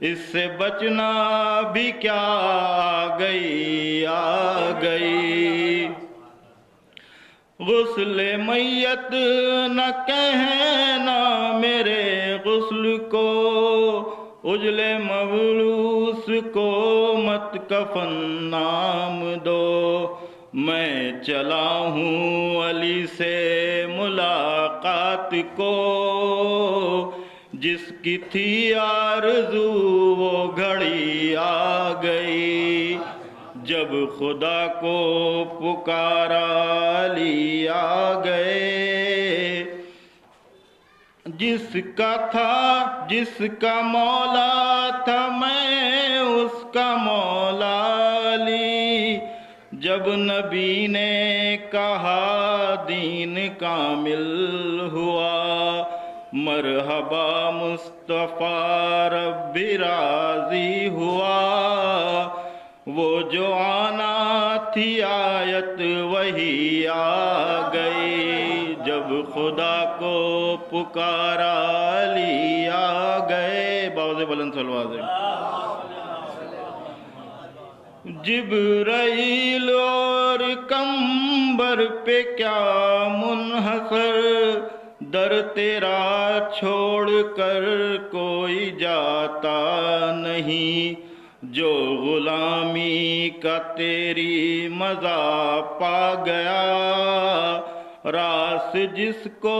اس سے بچنا بھی کیا آ گئی غسل میت نہ کہنا میرے غسل کو اجل مبعوث کو مت کفن نام دو میں چلا ہوں علی سے ملاقات کو جس کی تھی آرزو وہ گھڑی آ گئی جب خدا کو پکارا علی آ گئے جس کا تھا جس کا مولا تھا میں اس کا مولا علی جب نبی نے کہا دین کامل ہوا مرحبا مصطفیٰ رب راضی ہوا وہ جو آنا تھی آیت وہی آ گئی جب خدا کو پکارا علی آ گئے باوزِ بلند سلوازِ جبرائیل اور کمبر پہ کیا منحصر در تیرا چھوڑ کر کوئی جاتا نہیں جو غلامی کا تیری مزہ پا گیا راس جس کو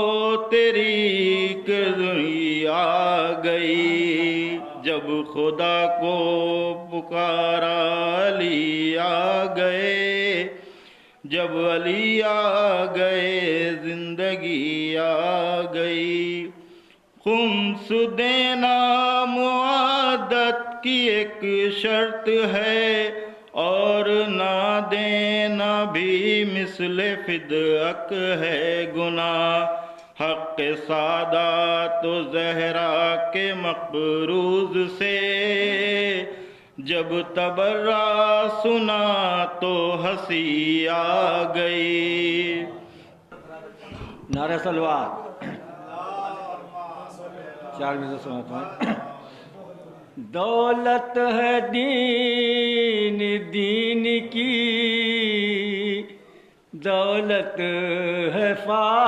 تیری کرنی آ گئی جب خدا کو پکارا علی آ گئے جب علی آ گئے زندگی آ گئی خمس دینا معادت کی ایک شرط ہے اور نہ دینا بھی مثل فدعک ہے گناہ حق سادات و زہرا کے مقروض سے جب تبرہ سنا تو ہنسی آ گئی نعرہ صلوات چار میں سے سناتا ہوں دولت ہے دین دین کی دولت ہے فاطمہ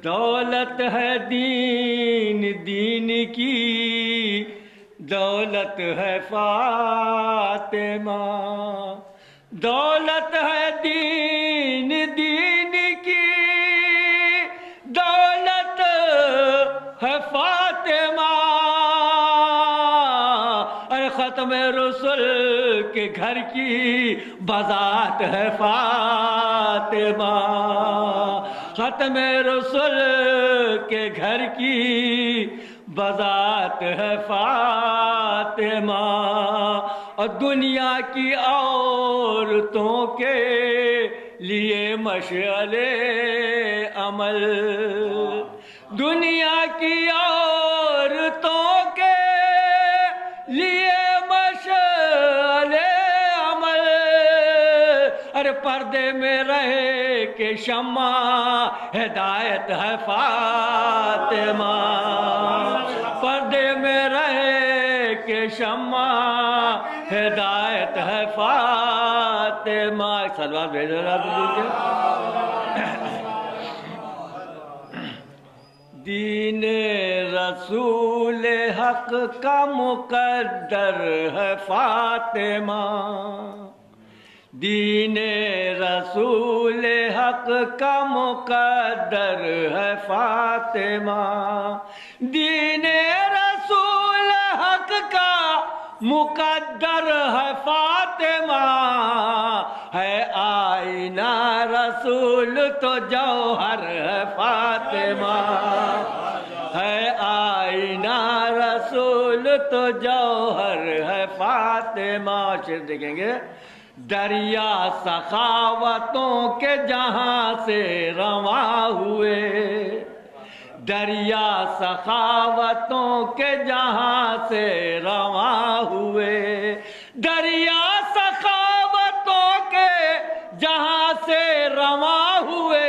دولت ہے دین دین کی دولت ہے فاطمہ دولت ہے دین دین کی دولت ہے فاطمہ ارے ختم رسول کے گھر کی بذات ہے فاطمہ ختم رسول کے گھر کی بذات ہے فاطمہ اور دنیا کی عورتوں کے لیے مشعل عمل دنیا کی عورتوں کے لیے مشعل عمل ارے پردے میں رہے کہ شمع ہدایت ہے فاطمہ پردے میں رہے کہ شمع ہدایت ہے فاطمہ سلوات بھیجو دین رسول حق کا مقدر ہے فاطمہ دین رسول حق کا مقدر ہے فاطمہ دین رسول حق کا مقدر ہے فاطمہ ہے آئینہ رسول تو جوہر ہے فاطمہ ہے آئینہ رسول تو جوہر ہے فاطمہ شعر دیکھیں گے دریا سخاوتوں کے جہاں سے رواں ہوئے دریا سخاوتوں کے جہاں سے رواں ہوئے دریا سخاوتوں کے جہاں سے رواں ہوئے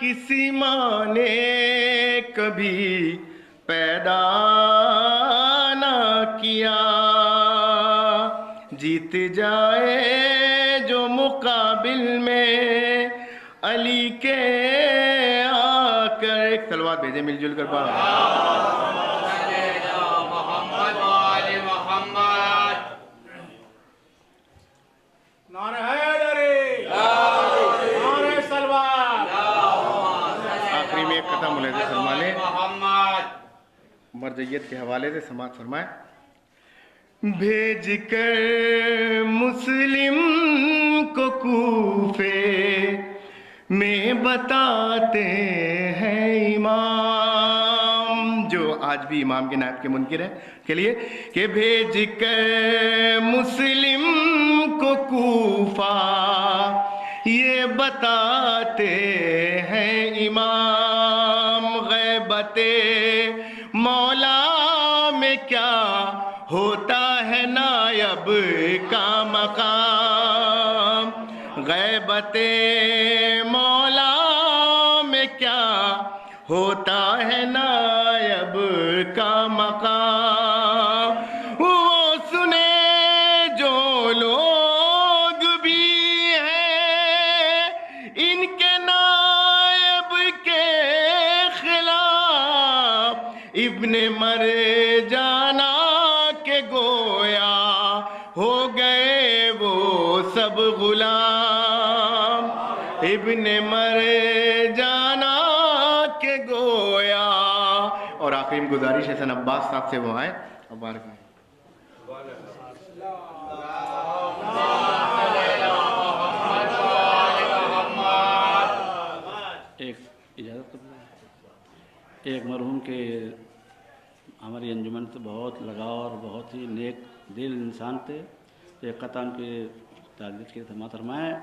کسی ماں نے کبھی پیدا نہ کیا، جیت جائے جو مقابل میں علی کے آ کر، ایک تلوار بھیجے مل جل کر نعرہ حیدری، نعرہ سلوات۔ آخری میں ایک قطعہ ملاحظہ فرما لیں، مرجعیت کے حوالے سے سماعت فرمائیں۔ بھیج کر مسلم کو کوفے میں بتاتے ہیں امام، جو آج بھی امام کے نائب کے منکر ہیں کے لیے، کہ بھیج کر مسلم کو کوفہ یہ بتاتے ہیں امام، غیبت مولا میں کیا ہوتا ہے نائب کا مقام، غیبت مولا میں کیا ہوتا ہے نائب کا مقام، وہ سنے جو لوگ بھی ہیں ان کے نائب کے خلاف، ابن مرجانہ کے گویا ہو گئے وہ سب غلام، ابن مرجانہ کے گویا۔ اور آخری میں گزارش حسن عباس صاحب سے وہ آئے اب بارک میں ایک اجازت ایک مرحوم کے ہماری انجمن سے بہت لگاؤ اور بہت ہی نیک دل انسان تھے، ایک قطعہ ان کے تعریف کے سماعت فرمائیں۔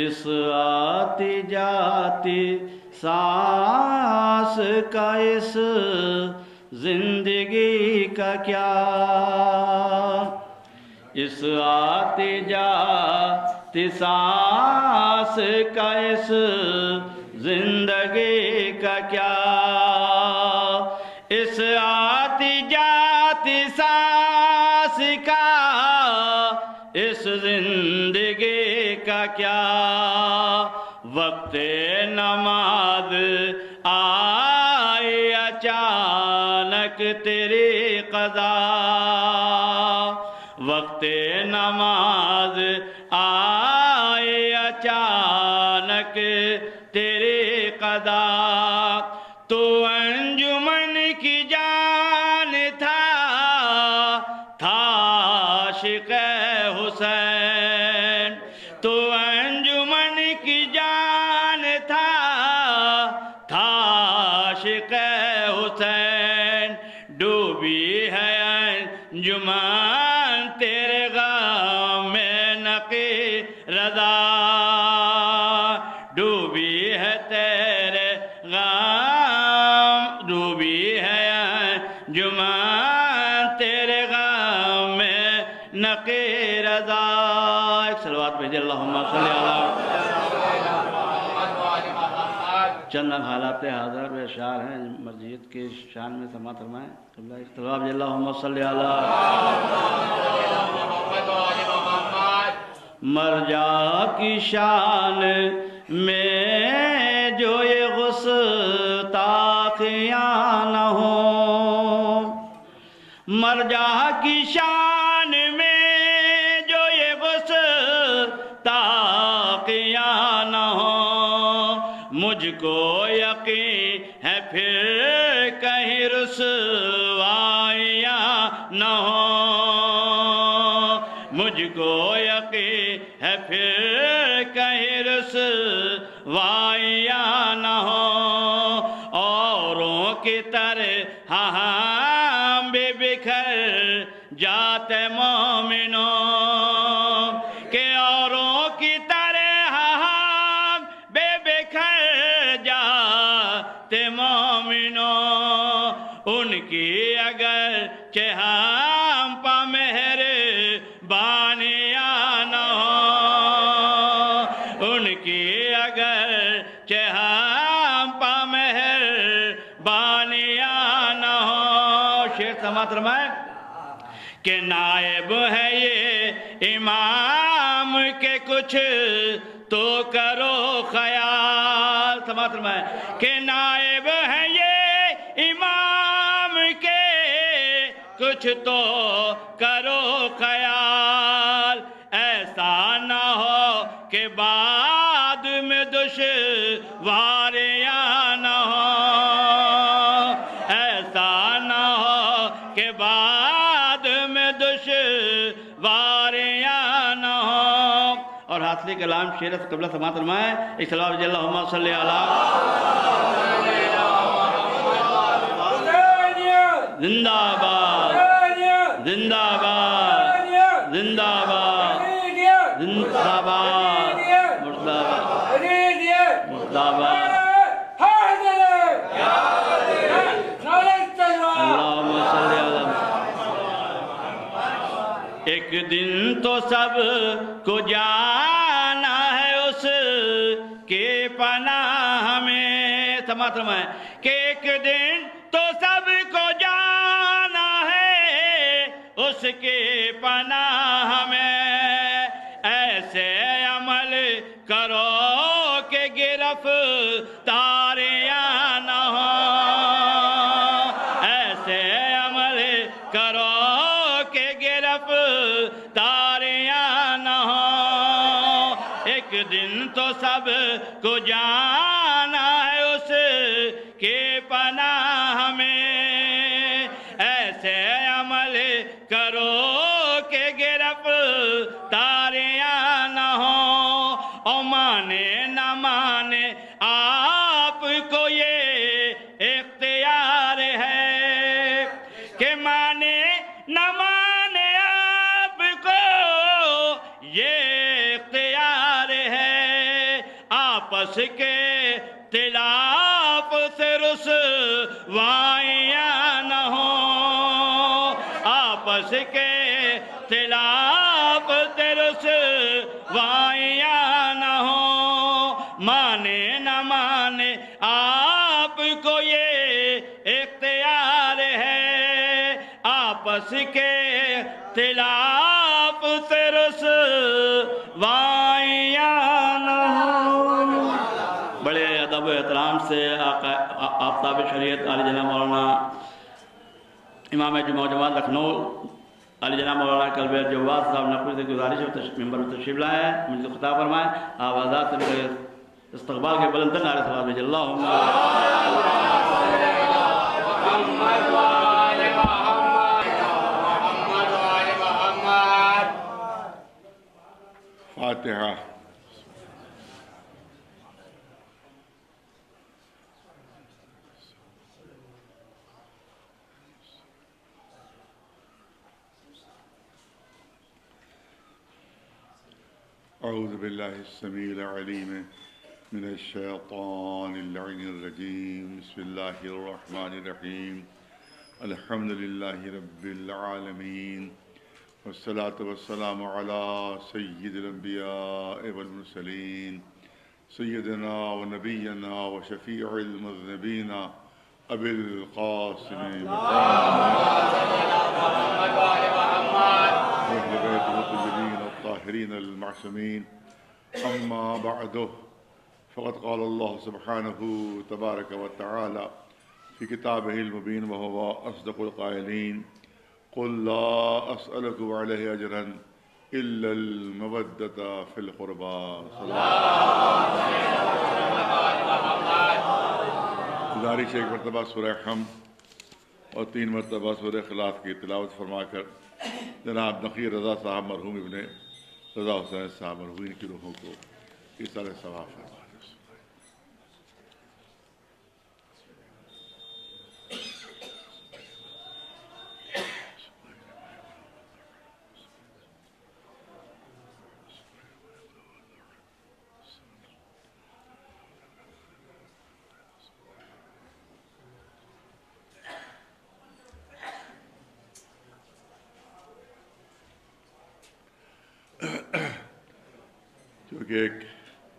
اس آتی جاتی سانس کا اس زندگی کا کیا، اس آتی جاتی سانس کا اس زندگی کا کیا، اس آتی جاتی سانس کا اس زندگی کا کیا، وقت نماز آئی اچانک تیری قضا، وقت نماز آئی اچانک تیری قضا، تو انجمن کی جان تھا عاشق حسین، تو انجمن کی جان تھا عاشق حسین، ڈوبی ہے انجمن تیرے غم میں نقی رضا، ڈوبی ہے تیرے غم، ڈوبی ہے انجمن تیرے غم میں نقی رضا۔ ایک صلوات بھیجے اللہم صلی اللہ۔ چند حالات حاضر و اشعار ہیں مرجعیت کے شان میں سماعت فرمائیں۔ ایک صلوات بھیجے اللہم صلی اللہ۔ مرجع کی شان میں جو یہ گستاخیاں نہ ہوں، مرجع کی شان میں جو یہ گستاخیاں نہ ہوں، مجھ کو یقین ہے پھر کہیں رسوائیاں نہ ہوں، مجھ کو یقین ہے پھر کہیں رسوائیاں نہ ہوں، اوروں کی طرح ہم بھی بکھر جاتے مومنوں، کہ اوروں کی طرح ہم بھی بکھر جاتے مومنوں، ان کی اگر ہم پا مہر بانیاں نہ ہوں، ان کی اگر چہم پا مہر بانیاں نہ ہو. شیر سماعت فرمائیں کہ نائب ہے یہ امام کے کچھ تو کرو خیال. سماعت فرمائیں کہ نائب ہے یہ امام کے کچھ تو کرو خیال. ایسا نہ ہو کہ بعد میں دشواریاں نہ ہو. ایسا نہ ہو کہ بعد میں دشواریاں نہ ہو. اور حاصل کلام شیر سے قبلہ سماعت فرمائیں ایک صلوات بھیجیے اللہم صلی زندہ باد زندہ باد زندہ باد زندہ باد مرد آباد مرد آباد. اللہم صلی اللہ. ایک دن تو سب کو جانا ہے اس کے پناہ میں. سماعت فرمائیں کہ ایک دن تو سب کو جانا ہے اس کے پناہ میں. ایسے عمل کرو کہ گرفتاریاں نہ ہوں. ایسے عمل کرو کہ گرفتاریاں نہ ہوں. ایک دن تو سب کو جانا ہے اس کے پناہ میں. ایسے عمل کرو کہ گرفتاریاں نہ ہوں. او مانے نہ مانے آپ کو یہ اختیار ہے کہ مانے نہ مانے آپ کو یہ اختیار ہے. آپس کے اختلاف سے رسوائیاں نہ ہوں. آپس کے اختلاف سے رسوائیاں نہ ہوں. مانے نہ مانے آپ کو یہ اختیار ہے. آپس کے اختلاف سے رسوائیاں نہ ہوں. بڑے ادب و احترام سے آفتاب شریعت عالی جناب مولانا امام جمعہ جماعت لکھنؤ عالی جناب مولانا کلب جواد صاحب نقوی سے گزارش ہے ممبر میں تشریف لائے ہیں. مجھے خطاب فرمائیں. آوازات سے میرے استقبال کے بلند ترین نعرے صلوات بھیجیے اللہم فاتحہ. اعوذ باللہ السمیع العلیم من الشیطان اللعین الرجیم. بسم اللہ الرحمن الرحیم. الحمد للہ رب العالمین والصلاة والسلام علی سید الانبیاء والمرسلین سیدنا و نبینا و شفیع المذنبین ابی القاسم اہل بیت الطیبین الطاہرین المعصومین. اما بعد فقد قال اللہ سبحانہ تبارک و تعالی فی کتابہ المبین وهو اصدق القائلین قل لا اسألکم علیہ اجرا الا المودۃ فی القربى. گزارش ایک مرتبہ سورہ حمد اور 3 مرتبہ سورہ اخلاص کی تلاوت فرما کر جناب نقی رضا صاحب مرحوم ابن رضا حسین صاحب مرحومین کی روحوں کو ایصال ثواب فرما. چونکہ ایک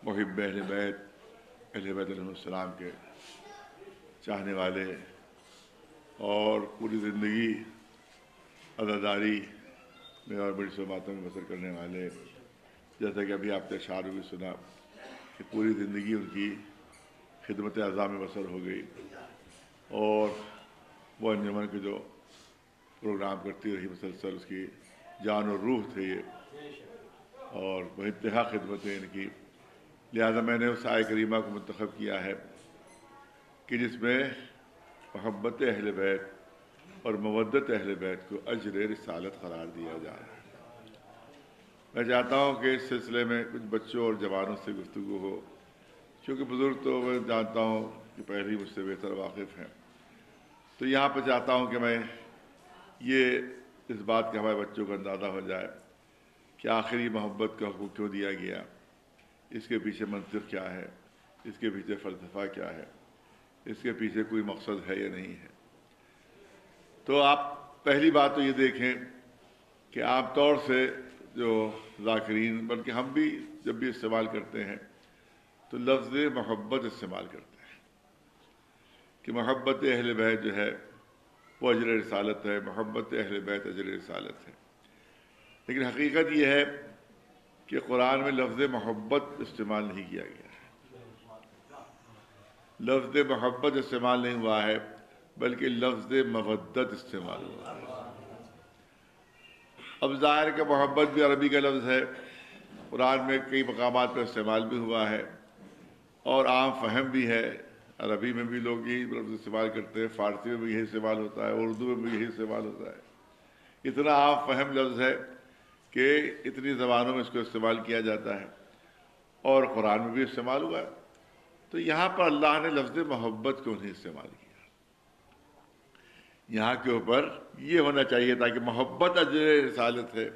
محب اہل بیت اہل بیت علیہ السلام کے چاہنے والے اور پوری زندگی عزاداری میں اور بڑی سہولتوں میں بسر کرنے والے، جیسا کہ ابھی آپ نے اشعار بھی سنا کہ پوری زندگی ان کی خدمت اعضاء میں بسر ہو گئی، اور وہ انجمن کے جو پروگرام کرتی رہی مسلسل، اس کی جان اور روح تھے یہ، اور وہ انتہا خدمتیں ان کی۔ لہذا میں نے اس آیہ کریمہ کو منتخب کیا ہے کہ جس میں محبت اہل بیت اور مودت اہل بیت کو اجر رسالت قرار دیا جا رہا ہے۔ میں چاہتا ہوں کہ اس سلسلے میں کچھ بچوں اور جوانوں سے گفتگو ہو، کیونکہ بزرگ تو میں جانتا ہوں کہ پہلے ہی مجھ سے بہتر واقف ہیں، تو یہاں پہ چاہتا ہوں کہ میں یہ اس بات کا ہمارے بچوں کو اندازہ ہو جائے کہ آخری محبت کا حکم کیوں دیا گیا، اس کے پیچھے منطق کیا ہے، اس کے پیچھے فلسفہ کیا ہے، اس کے پیچھے کوئی مقصد ہے یا نہیں ہے۔ تو آپ پہلی بات تو یہ دیکھیں کہ عام طور سے جو ذاکرین، بلکہ ہم بھی جب بھی استعمال کرتے ہیں تو لفظ محبت استعمال کرتے ہیں کہ محبت اہل بیت جو ہے وہ اجر رسالت ہے، محبت اہل بیت اجر رسالت ہے، لیکن حقیقت یہ ہے کہ قرآن میں لفظ محبت استعمال نہیں کیا گیا ہے، لفظ محبت استعمال نہیں ہوا ہے، بلکہ لفظ مودت استعمال ہوا ہے۔ اب ظاہر کہ محبت بھی عربی کا لفظ ہے، قرآن میں کئی مقامات پر استعمال بھی ہوا ہے اور عام فہم بھی ہے، عربی میں بھی لوگ یہی لفظ استعمال کرتے ہیں، فارسی میں بھی یہی استعمال ہوتا ہے، اردو میں بھی یہی استعمال ہوتا ہے۔ اتنا عام فہم لفظ ہے کہ اتنی زبانوں میں اس کو استعمال کیا جاتا ہے اور قرآن میں بھی استعمال ہوا ہے۔ تو یہاں پر اللہ نے لفظ محبت کیوں نہیں استعمال کیا؟ یہاں کے اوپر یہ ہونا چاہیے تھا کہ محبت اجر رسالت ہے،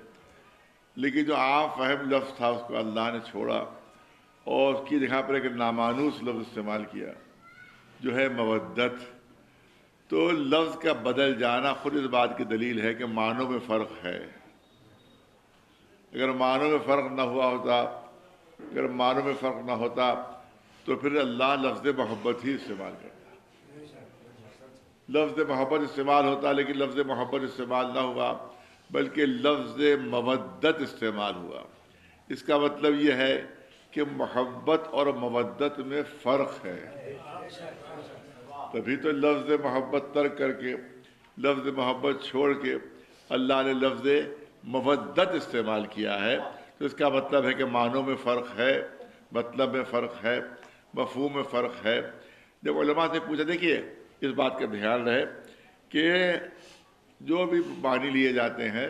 لیکن جو عام فہم لفظ تھا اس کو اللہ نے چھوڑا اور اس کی جگہ پر ایک نامانوس لفظ استعمال کیا جو ہے مودت۔ تو لفظ کا بدل جانا خود اس بات کی دلیل ہے کہ معنوں میں فرق ہے۔ اگر معنوں میں فرق نہ ہوا ہوتا، اگر معنوں میں فرق نہ ہوتا تو پھر اللہ لفظ محبت ہی استعمال کرتا، لفظ محبت استعمال ہوتا، لیکن لفظ محبت استعمال نہ ہوا بلکہ لفظ مودت استعمال ہوا۔ اس کا مطلب یہ ہے کہ محبت اور مودت میں فرق ہے، تبھی تو لفظ محبت ترک کر کے، لفظ محبت چھوڑ کے اللہ نے لفظ مودت استعمال کیا ہے۔ تو اس کا مطلب ہے کہ معنوں میں فرق ہے، مطلب میں فرق ہے، مفہوم میں فرق ہے۔ جب علماء سے پوچھا، دیکھیے اس بات کا دھیان رہے کہ جو بھی معنی لیے جاتے ہیں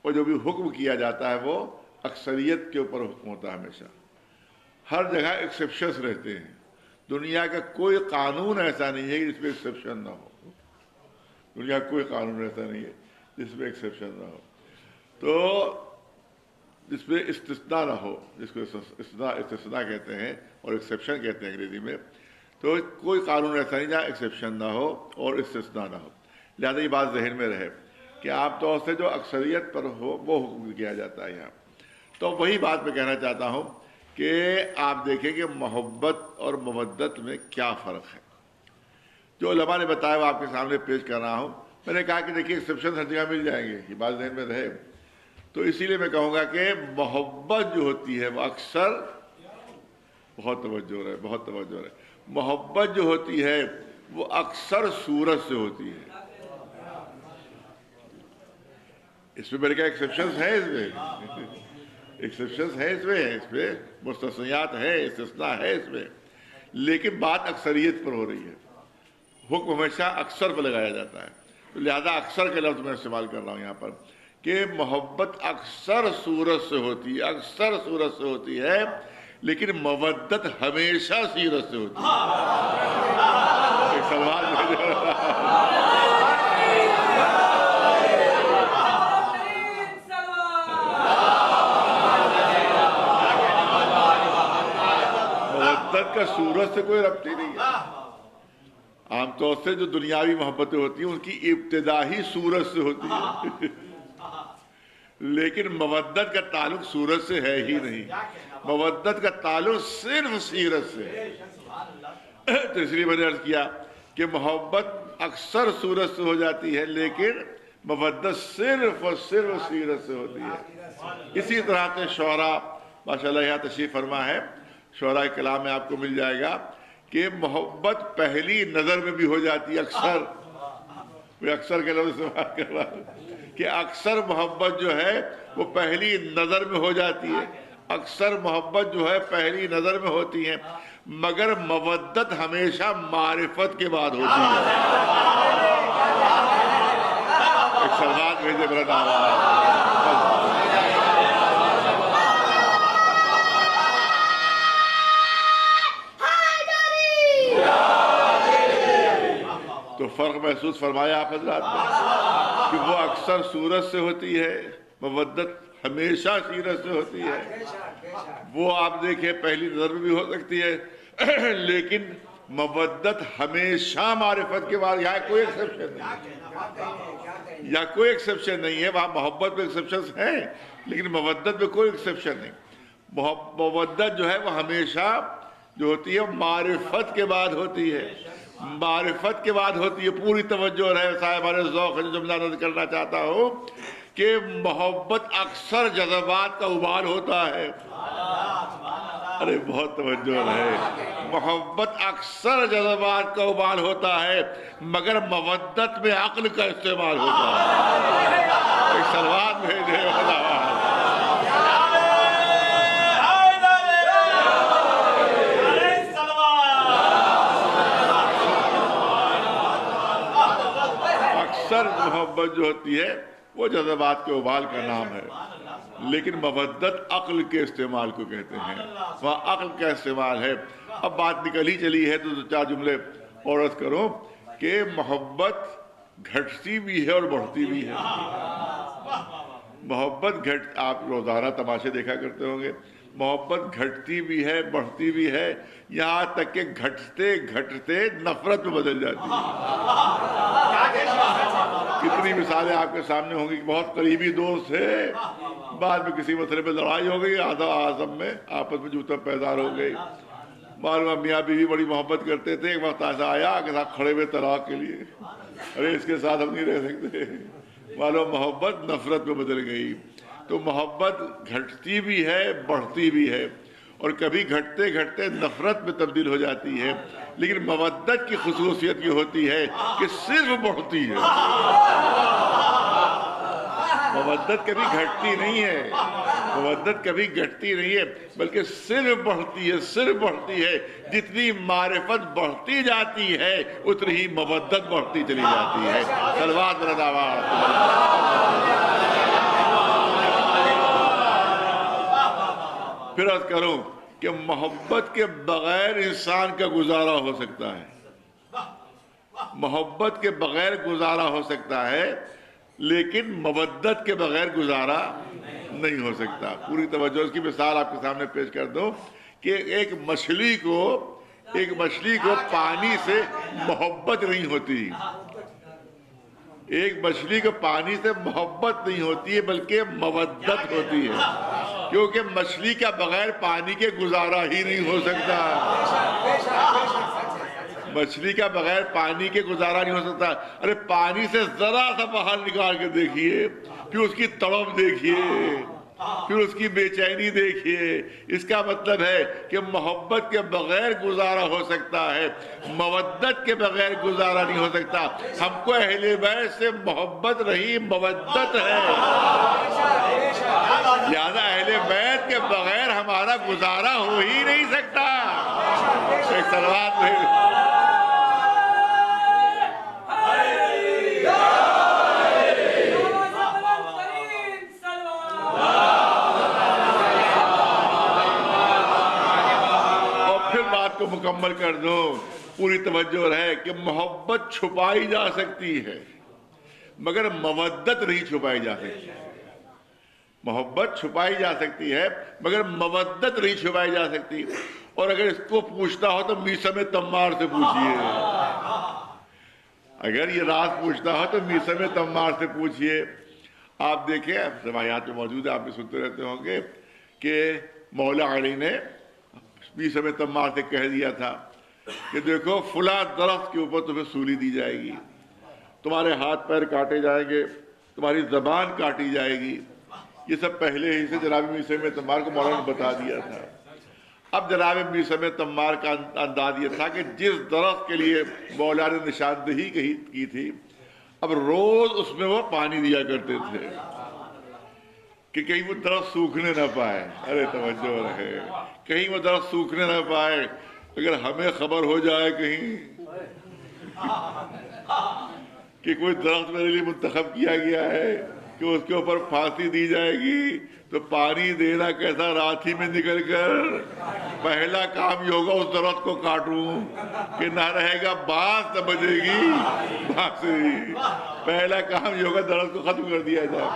اور جو بھی حکم کیا جاتا ہے وہ اکثریت کے اوپر حکم ہوتا ہے ہمیشہ، ہر جگہ ایکسیپشنز رہتے ہیں۔ دنیا کا کوئی قانون ایسا نہیں ہے کہ جس میں ایکسیپشن نہ ہو، دنیا کا کوئی قانون ایسا نہیں ہے جس میں ایکسیپشن نہ ہو، تو جس میں استثناء نہ ہو، جس کو استثناء کہتے ہیں اور ایکسیپشن کہتے ہیں انگریزی میں، تو کوئی قانون ایسا نہیں جہاں ایکسیپشن نہ ہو اور استثناء نہ ہو۔ لہذا یہ بات ذہن میں رہے کہ عام طور سے جو اکثریت پر ہو وہ حکم کیا جاتا ہے یہاں۔ تو وہی بات میں کہنا چاہتا ہوں کہ آپ دیکھیں کہ محبت اور مودت میں کیا فرق ہے۔ جو علماء نے بتایا وہ آپ کے سامنے پیش کر رہا ہوں۔ میں نے کہا کہ دیکھیے ایکسیپشن ہر جگہ مل جائیں گے، یہ بات ذہن میں رہے، تو اسی لیے میں کہوں گا کہ محبت جو ہوتی ہے وہ اکثر، بہت توجہ رہے، بہت توجہ رہے، محبت جو ہوتی ہے وہ اکثر صورت سے ہوتی ہے۔ اس میں میرے کہا ایکسیپشنز ہیں، اس میں ایکسیپشنز ہیں، اس میں مستثنیات ہیں، استثناء ہے اس میں، لیکن بات اکثریت پر ہو رہی ہے، حکم ہمیشہ اکثر پر لگایا جاتا ہے۔ تو لہذا اکثر کے لفظ میں استعمال کر رہا ہوں یہاں پر کہ محبت اکثر صورت سے ہوتی ہے، اکثر صورت سے ہوتی ہے، لیکن مودت ہمیشہ سیرت سے ہوتی ہے۔ ایک سلمان مودت کا صورت سے کوئی ربط ہی نہیں ہے۔ عام طور سے جو دنیاوی محبتیں ہوتی ہیں ان کی ابتدا ہی صورت سے ہوتی ہے، لیکن مودت کا تعلق سورت سے ہے ہی نہیں، مودت کا تعلق صرف سیرت سے ہے۔ تو اس لیے میں نے عرض کیا کہ محبت اکثر سورت سے ہو جاتی ہے، لیکن مودت صرف اور صرف سیرت سے ہوتی ہے۔ اسی طرح سے شعراء ماشاءاللہ یہاں تشریف فرما ہے، شعراء کلام میں آپ کو مل جائے گا کہ محبت پہلی نظر میں بھی ہو جاتی ہے۔ اکثر، میں اکثر کے لفظ استعمال کر رہا ہوں کہ اکثر محبت جو ہے وہ پہلی نظر میں ہو جاتی ہے، اکثر محبت جو ہے پہلی نظر میں ہوتی ہے، مگر مودت ہمیشہ معرفت کے بعد ہوتی ہے۔ ایک سلمان بھیجے میرا نام تو فرق محسوس فرمایا آپ حضرات نے کہ وہ اکثر صورت سے ہوتی ہے، مودت ہمیشہ سیرت سے ہوتی ہے۔ وہ آپ دیکھیں پہلی نظر میں بھی ہو سکتی ہے، لیکن مودت ہمیشہ معرفت کے بعد، یہاں کوئی ایکسیپشن نہیں، یا کوئی ایکسیپشن نہیں ہے۔ وہاں محبت میں ایکسیپشنز ہیں لیکن مودت میں کوئی ایکسیپشن نہیں۔ مودت جو ہے وہ ہمیشہ جو ہوتی ہے معرفت کے بعد ہوتی ہے، معرفت کے بعد ہوتی ہے۔ پوری توجہ رہے صاحب، ہمارے ذوق ہے جو جملہ نظر کرنا چاہتا ہوں کہ محبت اکثر جذبات کا ابال ہوتا ہے۔ ارے بہت توجہ رہے، محبت اکثر جذبات کا ابال ہوتا ہے مگر مودت میں عقل کا استعمال ہوتا ہے۔ ایک سلوات بھیجے اکثر محبت جو ہوتی ہے وہ جذبات کے ابال کا نام ہے، لیکن مودت عقل کے استعمال کو کہتے ہیں، وہاں عقل کا استعمال ہے۔ اب بات نکل ہی چلی ہے تو چار جملے اور عرض کرو کہ محبت گھٹتی بھی ہے اور بڑھتی بھی ہے۔ محبت آپ روزانہ تماشے دیکھا کرتے ہوں گے، محبت گھٹتی بھی ہے بڑھتی بھی ہے، یہاں تک کہ گھٹتے گھٹتے نفرت میں بدل جاتی ہے۔ کتنی مثالیں آپ کے سامنے ہوں گی کہ بہت قریبی دوست تھے، بعد میں کسی مسئلے پہ لڑائی ہو گئی، آزم میں آپس میں جوتا پیدار ہو گئی۔ معلوم میاں بیوی بڑی محبت کرتے تھے، ایک وقت ایسا آیا کہ ساتھ کھڑے ہوئے طلاق کے لیے، ارے اس کے ساتھ ہم نہیں رہ سکتے، معلوم محبت نفرت میں بدل گئی۔ تو محبت گھٹتی بھی ہے بڑھتی بھی ہے، اور کبھی گھٹتے گھٹتے نفرت میں تبدیل ہو جاتی ہے، لیکن مودت کی خصوصیت یہ ہوتی ہے کہ صرف بڑھتی ہے۔ مودت کبھی گھٹتی نہیں ہے، مودت کبھی گھٹتی نہیں ہے بلکہ صرف بڑھتی ہے، صرف بڑھتی ہے۔ جتنی معرفت بڑھتی جاتی ہے اتنی ہی مودت بڑھتی چلی جاتی ہے۔ صلوات پھر عرض کروں کہ محبت کے بغیر انسان کا گزارا ہو سکتا ہے، محبت کے بغیر گزارا ہو سکتا ہے لیکن مودت کے بغیر گزارا نہیں ہو سکتا۔ پوری توجہ، اس کی مثال آپ کے سامنے پیش کر دوں کہ ایک مچھلی کو پانی سے محبت نہیں ہوتی، ایک مچھلی کو پانی سے محبت نہیں ہوتی ہے بلکہ مودت ہوتی ہے، کیونکہ مچھلی کا بغیر پانی کے گزارا ہی نہیں ہو سکتا، مچھلی کا بغیر پانی کے گزارا نہیں ہو سکتا۔ ارے پانی سے ذرا سا باہر نکال کے دیکھیے، پھر اس کی تڑپ دیکھیے، پھر اس کی بے چینی دیکھیے۔ اس کا مطلب ہے کہ محبت کے بغیر گزارا ہو سکتا ہے، مودت کے بغیر گزارا نہیں ہو سکتا۔ ہم کو اہل بیت سے محبت رہی مودت ہے، لہذا اہل بیت کے بغیر ہمارا گزارا ہو ہی نہیں سکتا۔ ایک صلوات میں کو مکمل کر دو، پوری توجہ رہے کہ محبت چھپائی جا سکتی ہے مگر مودت نہیں چھپائی جا سکتی، محبت چھپائی جا سکتی ہے مگر مودت نہیں چھپائی جا سکتی۔ اور اگر اس کو پوچھتا ہو تو میثم تمار سے پوچھئے، اگر یہ راز پوچھتا ہو تو میثم تمار سے پوچھئے۔ آپ دیکھیں روایات میں موجود ہے, آپ بھی سنتے رہتے ہوں گے کہ مولا علی نے بیسم تمار سے کہہ دیا تھا کہ دیکھو فلاں درخت کے اوپر تمہیں سولی دی جائے گی, تمہارے ہاتھ پیر کاٹے جائیں گے, تمہاری زبان کاٹی جائے گی. یہ سب پہلے ہی سے جناب بیسم تمار کو مولا نے بتا دیا تھا. اب جناب بیسم تمار کا انداز یہ تھا کہ جس درخت کے لیے مولا نے نشاندہی کی تھی, اب روز اس میں وہ پانی دیا کرتے تھے کہ کہیں وہ درخت سوکھنے نہ پائے. ارے توجہ رہے, کہیں وہ درخت سوکھنے نہ پائے. اگر ہمیں خبر ہو جائے کہیں کہ کوئی درخت میرے لیے منتخب کیا گیا ہے کہ اس کے اوپر پھانسی دی جائے گی, تو پانی دینا کیسا, رات ہی میں نکل کر پہلا کام یہ ہوگا اس درخت کو کاٹوں کہ نہ رہے گا بانس نہ بجے گی بانسری. پہلا کام یہ ہوگا درخت کو ختم کر دیا جائے,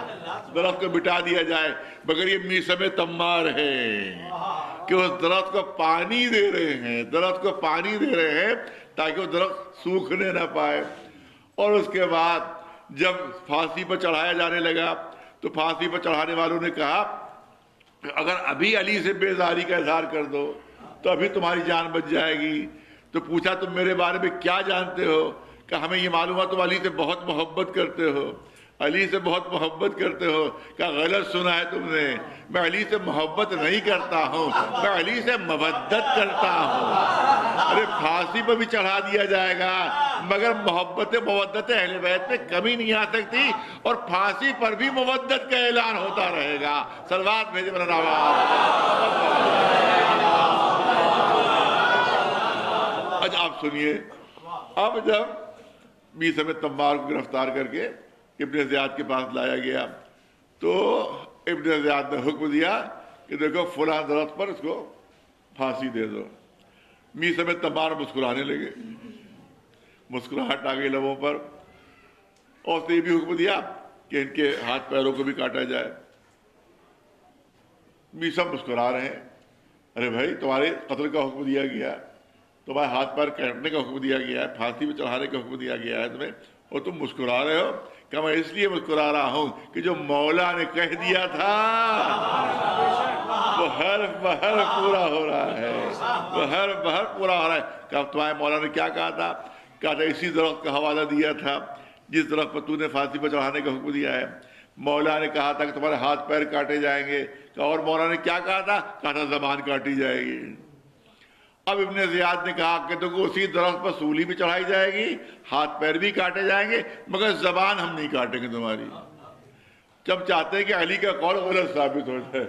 درخت کو مٹا دیا جائے. مگر یہ میثم تمار ہے کہ اس درخت کو پانی دے رہے ہیں, درخت کو پانی دے رہے ہیں تاکہ وہ درخت سوکھنے نہ پائے. اور اس کے بعد جب پھانسی پر چڑھایا جانے لگا تو پھانسی پر چڑھانے والوں نے کہا اگر ابھی علی سے بیزاری کا اظہار کر دو تو ابھی تمہاری جان بچ جائے گی. تو پوچھا تم میرے بارے میں کیا جانتے ہو؟ کہ ہمیں یہ معلوم ہے تم علی سے بہت محبت کرتے ہو, علی سے بہت محبت کرتے ہو. کیا غلط سنا ہے تم نے؟ میں علی سے محبت نہیں کرتا ہوں, میں علی سے مودت کرتا ہوں. ارے پھانسی پر بھی چڑھا دیا جائے گا مگر محبت مودت اہل بیت میں کمی نہیں آ سکتی, اور پھانسی پر بھی مودت کا اعلان ہوتا رہے گا. صلوات بھیجے میرا آج آپ سنیے. اب جب بیسم تمار کو گرفتار کر کے ابن زیاد کے پاس لایا گیا تو ابن زیاد نے حکم دیا کہ دیکھو فلاں درخت پر اس کو پھانسی دے دو. بیسم تمار مسکرانے لگے, مسکراہٹ آ گئی لبوں پر, اور اس نے یہ بھی حکم دیا کہ ان کے ہاتھ پیروں کو بھی کاٹا جائے. بیسم مسکرا رہے ہیں. ارے بھائی تمہارے قتل کا حکم دیا گیا, تمہارے ہاتھ پیر کاٹنے کا حکم دیا گیا ہے, پھانسی پہ چڑھانے کا حکم دیا گیا ہے تمہیں, اور تم مسکرا رہے ہو. کہ میں اس لیے مسکرا رہا ہوں کہ جو مولا نے کہہ دیا تھا وہ حرف بحرف پورا ہو رہا ہے, وہ حرف بحرف پورا ہو رہا ہے. کہ اب تمہارے مولا نے کیا کہا تھا؟ کہا تھا اسی درخت کا حوالہ دیا تھا جس درخت پر تو نے پھانسی پر چڑھانے کا حکم دیا ہے. مولا نے کہا تھا کہ تمہارے ہاتھ پیر کاٹے جائیں گے. اور مولا نے کیا کہا تھا؟ کہا تھا زبان کاٹی جائے گی. اب ابن زیاد نے کہا کہ تو اسی درخت پر سولی بھی چڑھائی جائے گی, ہاتھ پیر بھی کاٹے جائیں گے, مگر زبان ہم نہیں کاٹیں گے تمہاری. جب چاہتے ہیں کہ علی کا قول غلط ثابت ہو جائے,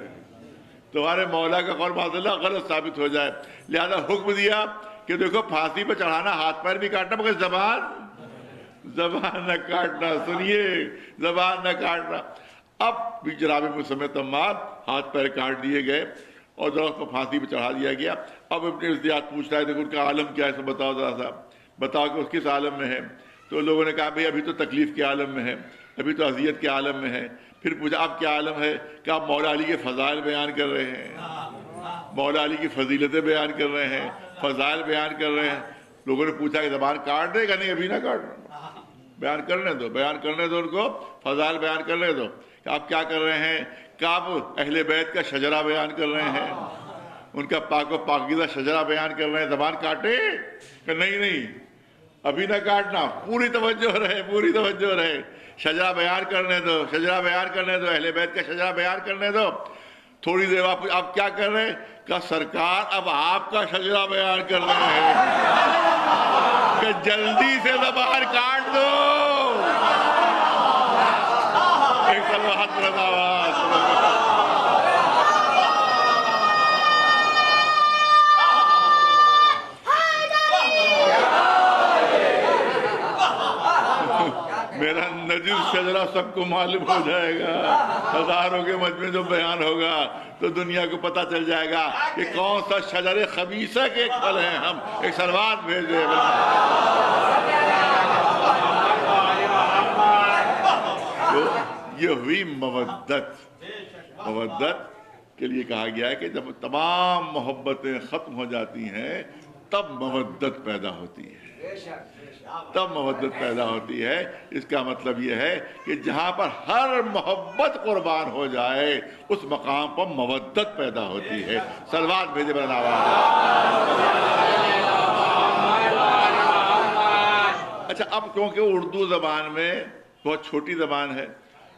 تمہارے مولا کا قول معاذ اللہ غلط ثابت ہو جائے, لہذا حکم دیا کہ دیکھو پھانسی پہ چڑھانا, ہاتھ پیر بھی کاٹنا, مگر زبان نہ کاٹنا. سنیے, زبان نہ کاٹنا. اب بھی جناب بیسم تمار ہاتھ پیر کاٹ دیے گئے اور درخت کو پھانسی پہ چڑھا دیا گیا. اب ابن زیاد پوچھتا ہے دیکھو ان کا عالم کیا ہے, سب بتاؤ ذرا سا, بتاؤ کہ اس کس عالم میں ہے. تو لوگوں نے کہا بھئی ابھی تو تکلیف کے عالم میں ہے, ابھی تو اذیت کے عالم میں ہے. پھر پوچھا اب کیا عالم ہے؟ کہ آپ مولا علی کے فضائل بیان کر رہے ہیں, مولا علی کی فضیلتیں بیان کر رہے ہیں, فضائل بیان کر رہے ہیں. لوگوں نے پوچھا کہ زبان کاٹ دے گا؟ نہیں, ابھی نہ کاٹنا, بیان کرنے دو, بیان کرنے دو ان کو, فضائل بیان کرنے دو. کہ آپ کیا کر رہے ہیں؟ کہ آپ اہل بیت کا شجرہ بیان کر رہے ہیں, ان کا پاک و پاکیزہ شجرہ بیان کر رہے ہیں, زبان کاٹے؟ کہ نہیں ابھی نہ کاٹنا, پوری توجہ رہے, پوری توجہ رہے. شجرہ بیان کرنے دو, شجرہ بیان کرنے دو, اہل بیت کا شجرہ بیان کرنے دو. تھوڑی دیر بعد آپ کیا کر رہے ہیں؟ کہ سرکار اب آپ کا شجرہ بیان کر رہے ہیں کہ جلدی سے زبان کاٹ دو. ایک صلوات پر آواز. میرا نجس شجرہ سب کو معلوم ہو جائے گا, ہزاروں کے مجمع جو بیان ہوگا تو دنیا کو پتہ چل جائے گا کہ کون سا شجر خبیثہ کے ایک پھل ہیں ہم. ایک صلوات بھیجے. تو یہ ہوئی مودت. مودت کے لیے کہا گیا ہے کہ جب تمام محبتیں ختم ہو جاتی ہیں تب مودت پیدا ہوتی ہے. تب محبت پیدا ہوتی ہے۔ اس کا مطلب یہ ہے کہ جہاں پر ہر محبت قربان ہو جائے اس مقام پر مودت پیدا ہوتی ہے۔ صلوات بھیجے بناوا۔ اچھا، اب کیونکہ اردو زبان میں بہت چھوٹی زبان ہے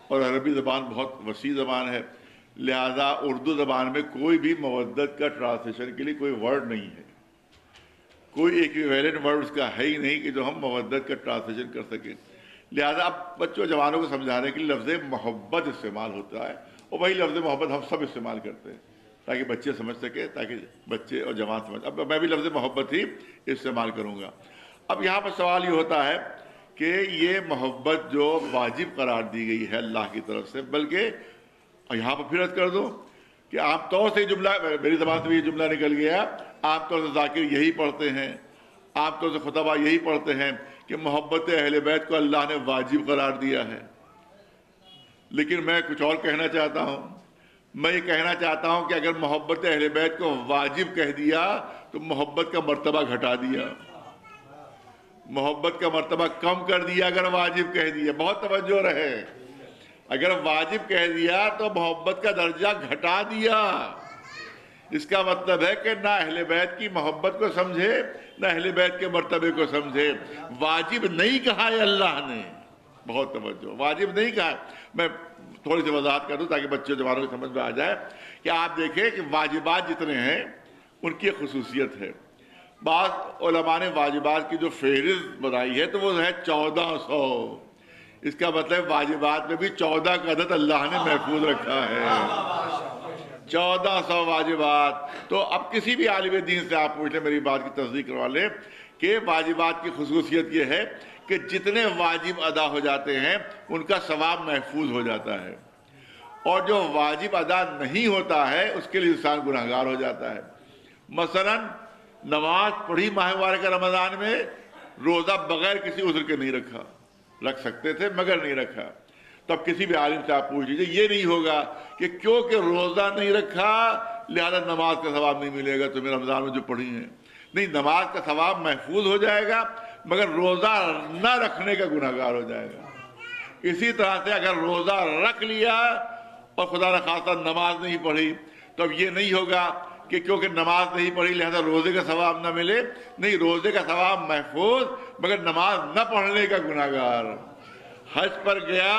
اور عربی زبان بہت وسیع زبان ہے، لہذا اردو زبان میں کوئی بھی مودت کا ٹرانسلیشن کے لیے کوئی ورڈ نہیں ہے، کوئی ایکویویلنٹ ورڈ اس کا ہے ہی نہیں کہ جو ہم مودت کا ٹرانسلیشن کر سکیں۔ لہذا اب بچوں جوانوں کو سمجھانے کے لیے لفظ محبت استعمال ہوتا ہے، اور وہی لفظ محبت ہم سب استعمال کرتے ہیں تاکہ بچے سمجھ سکیں، تاکہ بچے اور جوان سمجھ۔ اب میں بھی لفظ محبت ہی استعمال کروں گا۔ اب یہاں پر سوال یہ ہوتا ہے کہ یہ محبت جو واجب قرار دی گئی ہے اللہ کی طرف سے، بلکہ یہاں پر پھر عرض کر دوں کہ عام طور سے جملہ، میری زبان سے بھی یہ جملہ نکل گیا، عام طور سے ذاکر یہی پڑھتے ہیں، عام طور سے خطبہ یہی پڑھتے ہیں کہ محبت اہل بیت کو اللہ نے واجب قرار دیا ہے۔ لیکن میں کچھ اور کہنا چاہتا ہوں۔ میں یہ کہنا چاہتا ہوں کہ اگر محبت اہل بیت کو واجب کہہ دیا تو محبت کا مرتبہ گھٹا دیا، محبت کا مرتبہ کم کر دیا اگر واجب کہہ دیا۔ بہت توجہ رہے، اگر واجب کہہ دیا تو محبت کا درجہ گھٹا دیا۔ اس کا مطلب ہے کہ نہ اہل بیت کی محبت کو سمجھے نہ اہل بیت کے مرتبے کو سمجھے۔ واجب نہیں کہا ہے اللہ نے، بہت توجہ، واجب نہیں کہا۔ میں تھوڑی سی وضاحت کر دوں تاکہ بچے جوانوں کو سمجھ میں آ جائے کہ آپ دیکھیں کہ واجبات جتنے ہیں ان کی ایک خصوصیت ہے۔ بعض علماء نے واجبات کی جو فہرست بنائی ہے تو وہ ہے 1400۔ اس کا مطلب واجبات میں بھی 14 کا عدد اللہ نے محفوظ رکھا ہے، 1400 واجبات۔ تو اب کسی بھی عالم دین سے آپ پوچھ لیں، میری بات کی تصدیق کروا لیں کہ واجبات کی خصوصیت یہ ہے کہ جتنے واجب ادا ہو جاتے ہیں ان کا ثواب محفوظ ہو جاتا ہے، اور جو واجب ادا نہیں ہوتا ہے اس کے لیے انسان گناہگار ہو جاتا ہے۔ مثلا نماز پڑھی ماہ مبارک رمضان میں، روزہ بغیر کسی عذر کے نہیں رکھا، رکھ سکتے تھے مگر نہیں رکھا، تب کسی بھی عالم سے آپ پوچھ لیجیے، یہ نہیں ہوگا کہ کیونکہ روزہ نہیں رکھا لہذا نماز کا ثواب نہیں ملے گا تمہیں رمضان میں جو پڑھی ہیں۔ نہیں، نماز کا ثواب محفوظ ہو جائے گا مگر روزہ نہ رکھنے کا گناہگار ہو جائے گا۔ اسی طرح سے اگر روزہ رکھ لیا اور خدا نخواستہ نماز نہیں پڑھی تو اب یہ نہیں ہوگا کہ کیونکہ نماز نہیں پڑھی لہذا روزے کا ثواب نہ ملے۔ نہیں، روزے کا ثواب محفوظ مگر نماز نہ پڑھنے کا گناہگار۔ حج پر گیا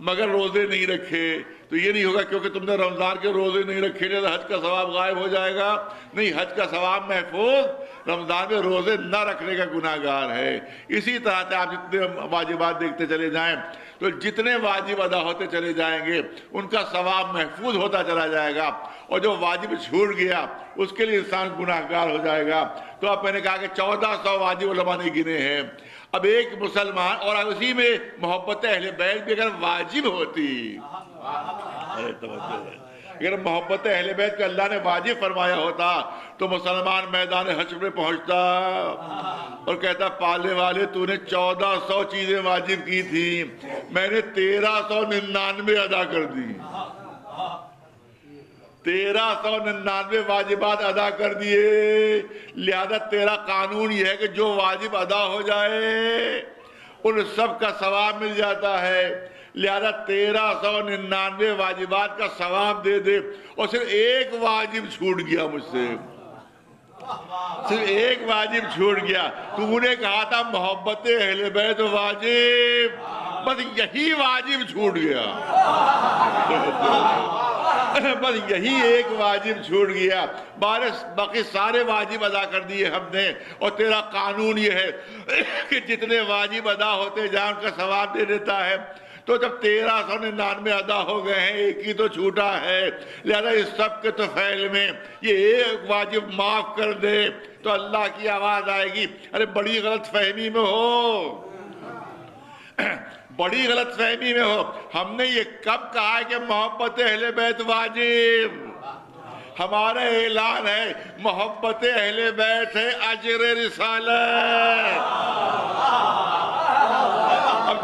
مگر روزے نہیں رکھے تو یہ نہیں ہوگا کیونکہ تم نے رمضان کے روزے نہیں رکھے لہذا حج کا ثواب غائب ہو جائے گا۔ نہیں، حج کا ثواب محفوظ، رمضان میں روزے نہ رکھنے کا گناہگار ہے۔ اسی طرح سے آپ جتنے واجبات دیکھتے چلے جائیں تو جتنے واجب ادا ہوتے چلے جائیں گے ان کا ثواب محفوظ ہوتا چلا جائے گا، اور جو واجب چھوٹ گیا اس کے لیے انسان گناہگار ہو جائے گا۔ تو اب میں نے کہا کہ 1400 واجب علماء نے گنے ہیں۔ اب ایک مسلمان، اور اسی میں محبت اہل بیت بھی اگر واجب ہوتی، اگر محبت اہل بیت کو اللہ نے واجب فرمایا ہوتا تو مسلمان میدان حشر میں پہنچتا اور کہتا، پالنے والے تو نے 1400 چیزیں واجب کی تھی، میں نے 1399 ادا کر دی، 1399 واجبات ادا کر دیے۔ لہذا تیرا قانون یہ ہے کہ جو واجب ادا ہو جائے ان سب کا ثواب مل جاتا ہے، لہذا 1399 واجبات کا ثواب دے دے، اور صرف ایک واجب چھوٹ گیا مجھ سے، صرف ایک واجب چھوٹ گیا۔ تو نے کہا تھا محبت اہل بیت واجب، بس یہی واجب چھوٹ گیا، بس یہی ایک واجب چھوٹ گیا، باقی سارے واجب ادا کر دیے ہم نے۔ اور تیرا قانون یہ ہے کہ جتنے واجب ادا ہوتے جائیں ان کا ثواب دے دیتا ہے۔ تو جب 1399 ادا ہو گئے ہیں، ایک ہی تو چھوٹا ہے، لہذا اس سب کے طفیل میں یہ ایک واجب معاف کر دے تو اللہ کی آواز آئے گی، ارے بڑی غلط فہمی میں ہو، بڑی غلط فہمی میں ہو، ہم نے یہ کب کہا ہے کہ محبت اہل بیت واجب؟ ہمارا اعلان ہے محبت اہل بیت ہے اجر رسالت۔ اب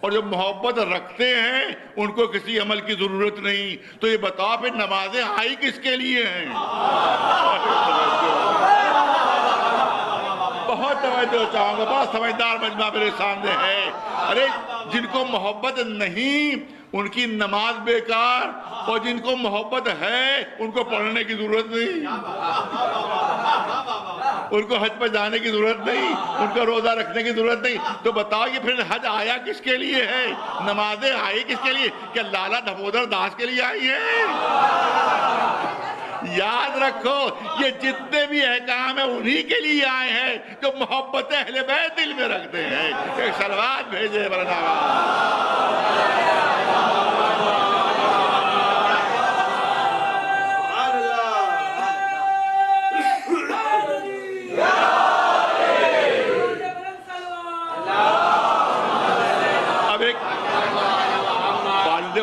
اور جو محبت رکھتے ہیں ان کو کسی عمل کی ضرورت نہیں. تو یہ بتاؤ پھر نمازیں آئی کس کے لیے ہیں؟ بہت توجہ چاہوں گا، بہت سمجھدار مجمع میرے سامنے ہے. ارے جن کو محبت نہیں ان کی نماز بیکار، اور جن کو محبت ہے ان کو پڑھنے کی ضرورت نہیں، ان کو حج پہ جانے کی ضرورت نہیں، ان کو روزہ رکھنے کی ضرورت نہیں. تو بتاؤ یہ پھر حج آیا کس کے لیے ہے؟ نمازیں آئی کس کے لیے؟ کیا لالا دھمودر داس کے لیے آئی ہے؟ یاد رکھو یہ جتنے بھی احکام ہیں انہی کے لیے آئے ہیں جو محبت اہل بیت دل میں رکھتے ہیں. ایک صلوات بھیجے ورنہ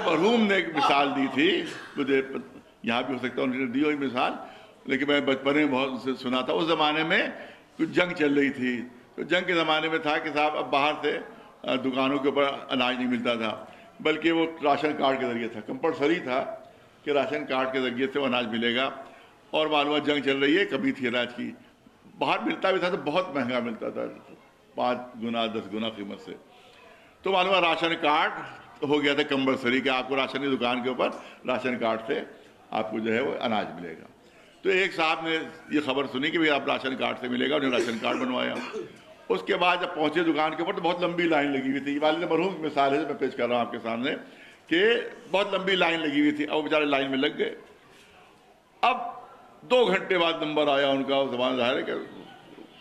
مرحوم نے ایک مثال دی تھی، مجھے یہاں بھی ہو سکتا ہے انہوں نے دی ہوئی مثال، لیکن میں بچپن میں بہت سنا تھا. اس زمانے میں کچھ جنگ چل رہی تھی، تو جنگ کے زمانے میں تھا کہ صاحب اب باہر سے دکانوں کے اوپر اناج نہیں ملتا تھا، بلکہ وہ راشن کارڈ کے ذریعے تھا. کمپلسری تھا کہ راشن کارڈ کے ذریعے سے وہ اناج ملے گا. اور معلومات جنگ چل رہی ہے، کمی تھی اناج کی، باہر ملتا بھی تھا تو بہت مہنگا ملتا تھا، 5 گنا 10 گنا قیمت سے. تو معلومات راشن کارڈ ہو گیا تھا کمپلسری کہ آپ کو راشن کی دکان کے اوپر راشن کارڈ سے آپ کو جو ہے وہ اناج ملے گا. تو ایک صاحب نے یہ خبر سنی کہ آپ راشن کارڈ سے ملے گا، انہوں نے راشن کارڈ بنوایا. اس کے بعد جب پہنچے دکان کے اوپر تو بہت لمبی لائن لگی ہوئی تھی. والد مرحوم کی مثال ہے میں پیش کر رہا ہوں آپ کے سامنے کہ بہت لمبی لائن لگی ہوئی تھی. اب وہ بیچارے لائن میں لگ گئے. اب 2 گھنٹے بعد نمبر آیا ان کا. زبان ظاہر ہے کہ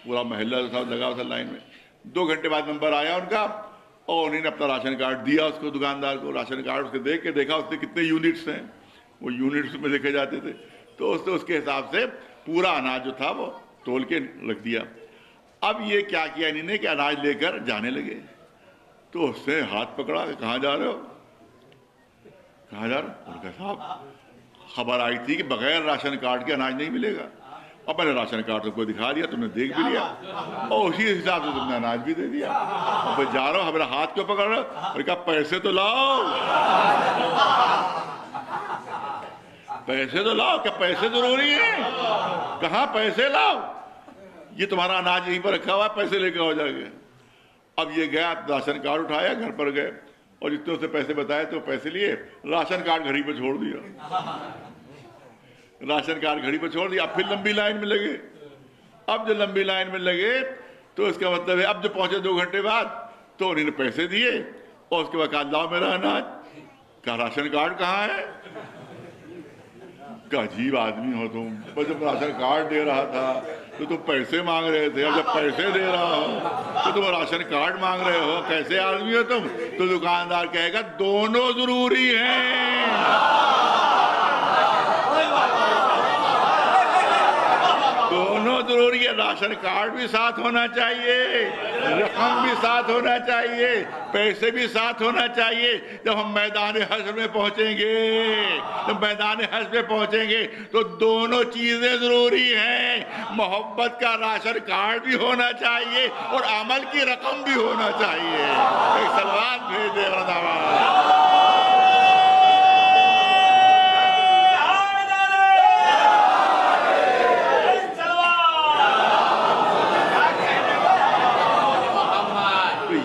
پورا محلہ لگا تھا لائن میں. 2 گھنٹے بعد نمبر آیا ان کا، اور انہوں نے اپنا راشن کارڈ دیا اس کو، دکاندار کو. راشن کارڈ اس کو دیکھ کے دیکھا اس نے کتنے یونٹس ہیں، وہ یونٹس میں دیکھے جاتے تھے. تو اس نے اس کے حساب سے پورا اناج جو تھا وہ تول کے رکھ دیا. اب یہ کیا کیا انہوں نے کہ اناج لے کر جانے لگے. تو اس نے ہاتھ پکڑا کہ کہاں جا رہے ہو؟ کہاں جا رہے ہو؟ ان کا صاحب خبر آئی تھی کہ بغیر راشن کارڈ کے اناج نہیں ملے گا. اب میں نے راشن کارڈ کو دکھا دیا، تم نے دیکھ بھی لیا، اور اسی حساب سے تم نے اناج بھی دے دیا. اب میں جا رہا ہوں، میرا ہاتھ کیوں پکڑ رہا ہوں؟ اور کہا پیسے تو لاؤ، پیسے تو لاؤ. کیا پیسے ضروری ہیں؟ کہاں پیسے لاؤ؟ یہ تمہارا اناج یہیں پر رکھا ہوا ہے، پیسے لے کے ہو جائے گا. اب یہ گیا، راشن کارڈ اٹھایا، گھر پر گئے، اور جتنے اسے پیسے بتائے تو پیسے لیے، راشن کارڈ گھڑی پہ چھوڑ دیا. راشن کارڈ گھڑی پہ چھوڑ دیا. اب پھر لمبی لائن میں لگے. اب جو لمبی لائن میں لگے تو اس کا مطلب ہے اب جو پہنچے 2 گھنٹے بعد تو انہوں نے پیسے دیے، اور اس کے بعد کہا لاؤ میرا اناج. کہا راشن کارڈ کہاں ہے؟ کہ عجیب آدمی ہو تم، میں جب راشن کارڈ دے رہا تھا تو تم پیسے مانگ رہے تھے، اور جب پیسے دے رہا ہو تو تم راشن کارڈ مانگ رہے ہو. کیسے آدمی ہو تم؟ تو دکاندار کہے گا دونوں ضروری ہیں. دونوں ضروری ہے. راشن کارڈ بھی ساتھ ہونا چاہیے، رقم بھی ساتھ ہونا چاہیے، پیسے بھی ساتھ ہونا چاہیے. جب ہم میدان حشر میں پہنچیں گے، جب میدان حشر میں پہنچیں گے تو دونوں چیزیں ضروری ہیں. محبت کا راشن کارڈ بھی ہونا چاہیے اور عمل کی رقم بھی ہونا چاہیے. ایک صلوات بھیج دے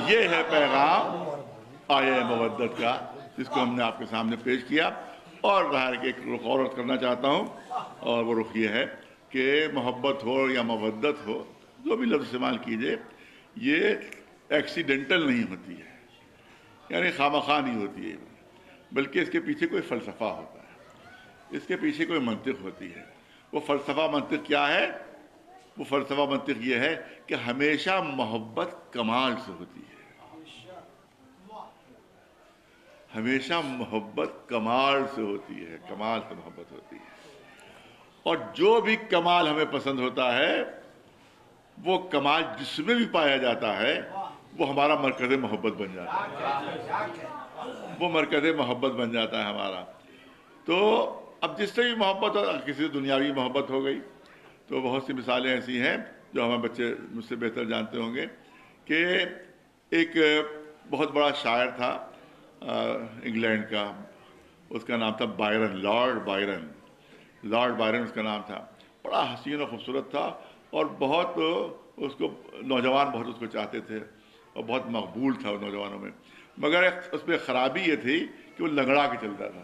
یہ ہے پیغام آیہ مودت کا جس کو ہم نے آپ کے سامنے پیش کیا. اور ظاہر کہ ایک رخ اور کرنا چاہتا ہوں، اور وہ رخ یہ ہے کہ محبت ہو یا مودت ہو، جو بھی لفظ استعمال کیجئے، یہ ایکسیڈنٹل نہیں ہوتی ہے، یعنی خواہ نہیں ہوتی ہے، بلکہ اس کے پیچھے کوئی فلسفہ ہوتا ہے، اس کے پیچھے کوئی منطق ہوتی ہے. وہ فلسفہ منطق کیا ہے؟ وہ فلسفہ منطق یہ ہے کہ ہمیشہ محبت کمال سے ہوتی ہے. ہمیشہ محبت کمال سے ہوتی ہے، کمال سے محبت ہوتی ہے. اور جو بھی کمال ہمیں پسند ہوتا ہے، وہ کمال جس میں بھی پایا جاتا ہے وہ ہمارا مرکز محبت بن جاتا ہے، وہ مرکز محبت بن جاتا ہے ہمارا. تو اب جس سے بھی محبت ہو، کسی سے دنیاوی محبت ہو گئی، تو بہت سی مثالیں ایسی ہیں جو ہمارے بچے مجھ سے بہتر جانتے ہوں گے کہ ایک بہت بڑا شاعر تھا انگلینڈ کا، اس کا نام تھا بائرن، لارڈ بائرن اس کا نام تھا. بڑا حسین و خوبصورت تھا اور بہت اس کو نوجوان بہت اس کو چاہتے تھے اور بہت مقبول تھا وہ نوجوانوں میں. مگر اس میں خرابی یہ تھی کہ وہ لنگڑا کے چلتا تھا.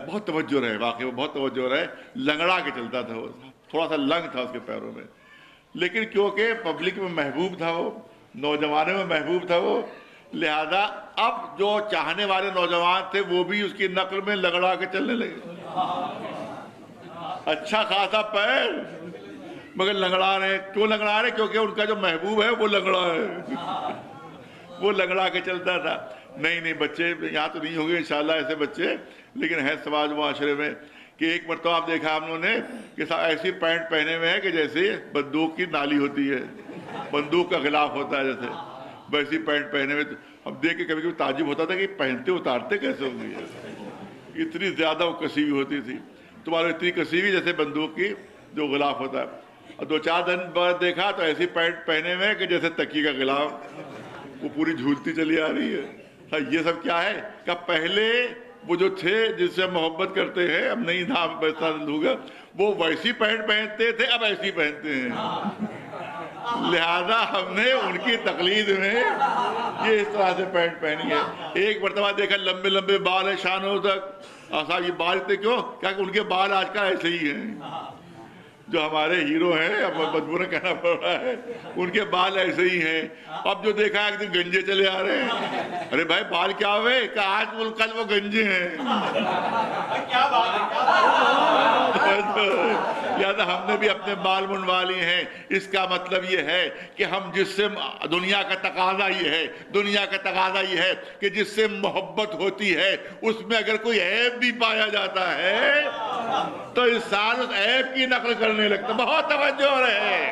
بہت توجہ رہے، واقعی وہ بہت توجہ رہے، لنگڑا کے چلتا تھا. وہ تھوڑا سا لنگ تھا اس کے پیروں میں، لیکن کیونکہ پبلک میں محبوب تھا، وہ نوجوانوں میں محبوب تھا وہ، لہذا اب جو چاہنے والے نوجوان تھے وہ بھی اس کی نقل میں لنگڑا کے چلنے لگے. اچھا خاصا پیر مگر لنگڑا رہے. کیوں لنگڑا رہے؟ کیونکہ ان کا جو محبوب ہے وہ لنگڑا ہے. وہ لنگڑا کے چلتا تھا. نہیں بچے یہاں تو نہیں ہوں گے انشاءاللہ ایسے بچے، لیکن ہے سماج معاشرے میں کہ ایک مرتبہ آپ دیکھا ہم لوگوں نے کہ ایسی پینٹ پہنے ہوئے ہیں کہ جیسے بندوق کی نالی ہوتی ہے، بندوق کا غلاف ہوتا ہے جیسے، ویسی پینٹ پہنے ہوئے. ہم دیکھ کے کبھی کبھی تعجب ہوتا تھا کہ پہنتے اتارتے کیسے ہوں گے، اتنی زیادہ وہ کسی ہوئی ہوتی تھی. تمہارے اتنی کسی ہوئی جیسے بندوق کی جو غلاف ہوتا ہے. اور 2-4 دن بعد دیکھا تو ایسی پینٹ پہنے ہوئے کہ جیسے تکیے کا غلاف، وہ پوری جھولتی چلی آ رہی ہے. یہ سب کیا ہے کہ پہلے وہ جو تھے جس سے محبت کرتے ہیں، اب نہیں نام پیسہ لوں گا، وہ ویسی پینٹ پہنتے تھے، اب ایسی پہنتے ہیں. لہذا ہم نے ان کی تقلید میں یہ اس طرح سے پینٹ پہنی ہے. ایک مرتبہ دیکھا لمبے لمبے بال ہیں شانوں تک. صاحب یہ بال اتنے کیوں؟ کیا کہ ان کے بال آج کل ایسے ہی ہیں. جو ہمارے ہیرو ہیں، اب مجبور کہنا پڑ رہا ہے، ان کے بال ایسے ہی ہیں. اب جو دیکھا ایک دن گنجے چلے آ رہے ہیں. ارے بھائی بال کیا ہوئے؟ کہ آج کل وہ گنجے ہیں. لہٰذا ہم نے بھی اپنے بال منڈوا لیے ہیں. اس کا مطلب یہ ہے کہ ہم جس سے دنیا کا تقاضا یہ ہے کہ جس سے محبت ہوتی ہے اس میں اگر کوئی عیب بھی پایا جاتا ہے تو انسان اس عیب کی نقل کرنے لگتا. بہت توجہ رہے.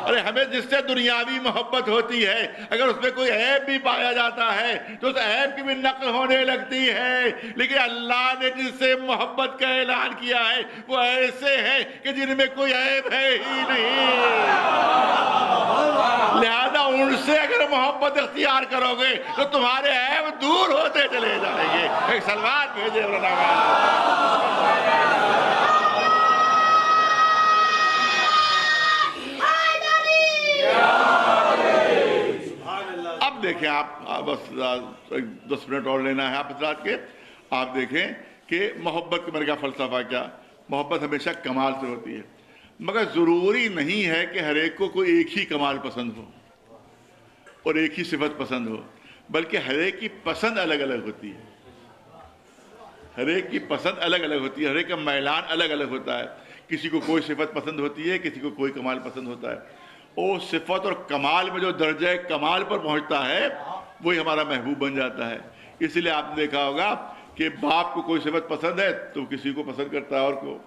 ارے ہمیں جس سے دنیاوی محبت ہوتی ہے اگر اس میں کوئی عیب بھی پایا جاتا ہے تو اس عیب کی بھی نقل ہونے لگتی ہے. لیکن اللہ نے جس سے محبت کا اعلان کیا ہے وہ ایسے ہیں کہ جن میں کوئی عیب ہے ہی نہیں. لہذا ان سے اگر محبت اختیار کرو گے تو تمہارے عیب دور ہوتے چلے جائیں گے. ایک سلوات بھیجے اب دیکھیں آپ بس 10 منٹ اور لینا ہے آپ حضرات کے. آپ دیکھیں کہ محبت کا میرے کا فلسفہ کیا. محبت ہمیشہ کمال سے ہوتی ہے، مگر ضروری نہیں ہے کہ ہر ایک کو کوئی ایک ہی کمال پسند ہو اور ایک ہی صفت پسند ہو، بلکہ ہر ایک کی پسند الگ الگ ہوتی ہے. ہر ایک کی پسند الگ الگ ہوتی ہے، ہر ایک کا میلان الگ الگ ہوتا ہے. کسی کو کوئی صفت پسند ہوتی ہے، کسی کو کوئی کمال پسند ہوتا ہے. اور صفت اور کمال میں جو درجہ کمال پر پہنچتا ہے وہی ہمارا محبوب بن جاتا ہے. اس لیے آپ نے دیکھا ہوگا کہ باپ کو کوئی صفت پسند ہے تو کسی کو پسند کرتا ہے اور کو،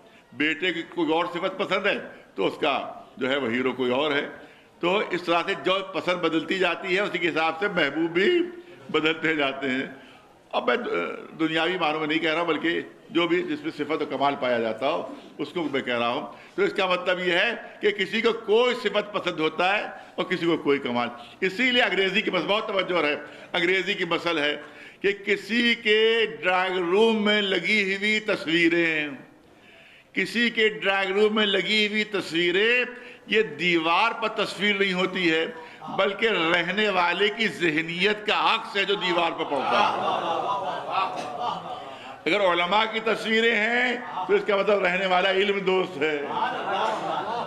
بیٹے کی کوئی اور صفت پسند ہے تو اس کا جو ہے وہ ہیرو کوئی اور ہے. تو اس طرح سے جو پسند بدلتی جاتی ہے اسی کے حساب سے محبوب بھی بدلتے جاتے ہیں. اب میں دنیاوی معنوں میں نہیں کہہ رہا ہوں، بلکہ جو بھی جس میں صفت و کمال پایا جاتا ہو اس کو میں کہہ رہا ہوں. تو اس کا مطلب یہ ہے کہ کسی کو کوئی صفت پسند ہوتا ہے اور کسی کو کوئی کمال. اسی لیے انگریزی کی بہت توجہ ہے. انگریزی کی مسل ہے کہ کسی کے ڈرائنگ روم میں لگی ہوئی تصویریں، کسی کے ڈرائنگ روم میں لگی ہوئی تصویریں یہ دیوار پر تصویر نہیں ہوتی ہے بلکہ رہنے والے کی ذہنیت کا عکس ہے جو دیوار پر پڑتا ہے. اگر علماء کی تصویریں ہیں تو اس کا مطلب رہنے والا علم دوست ہے.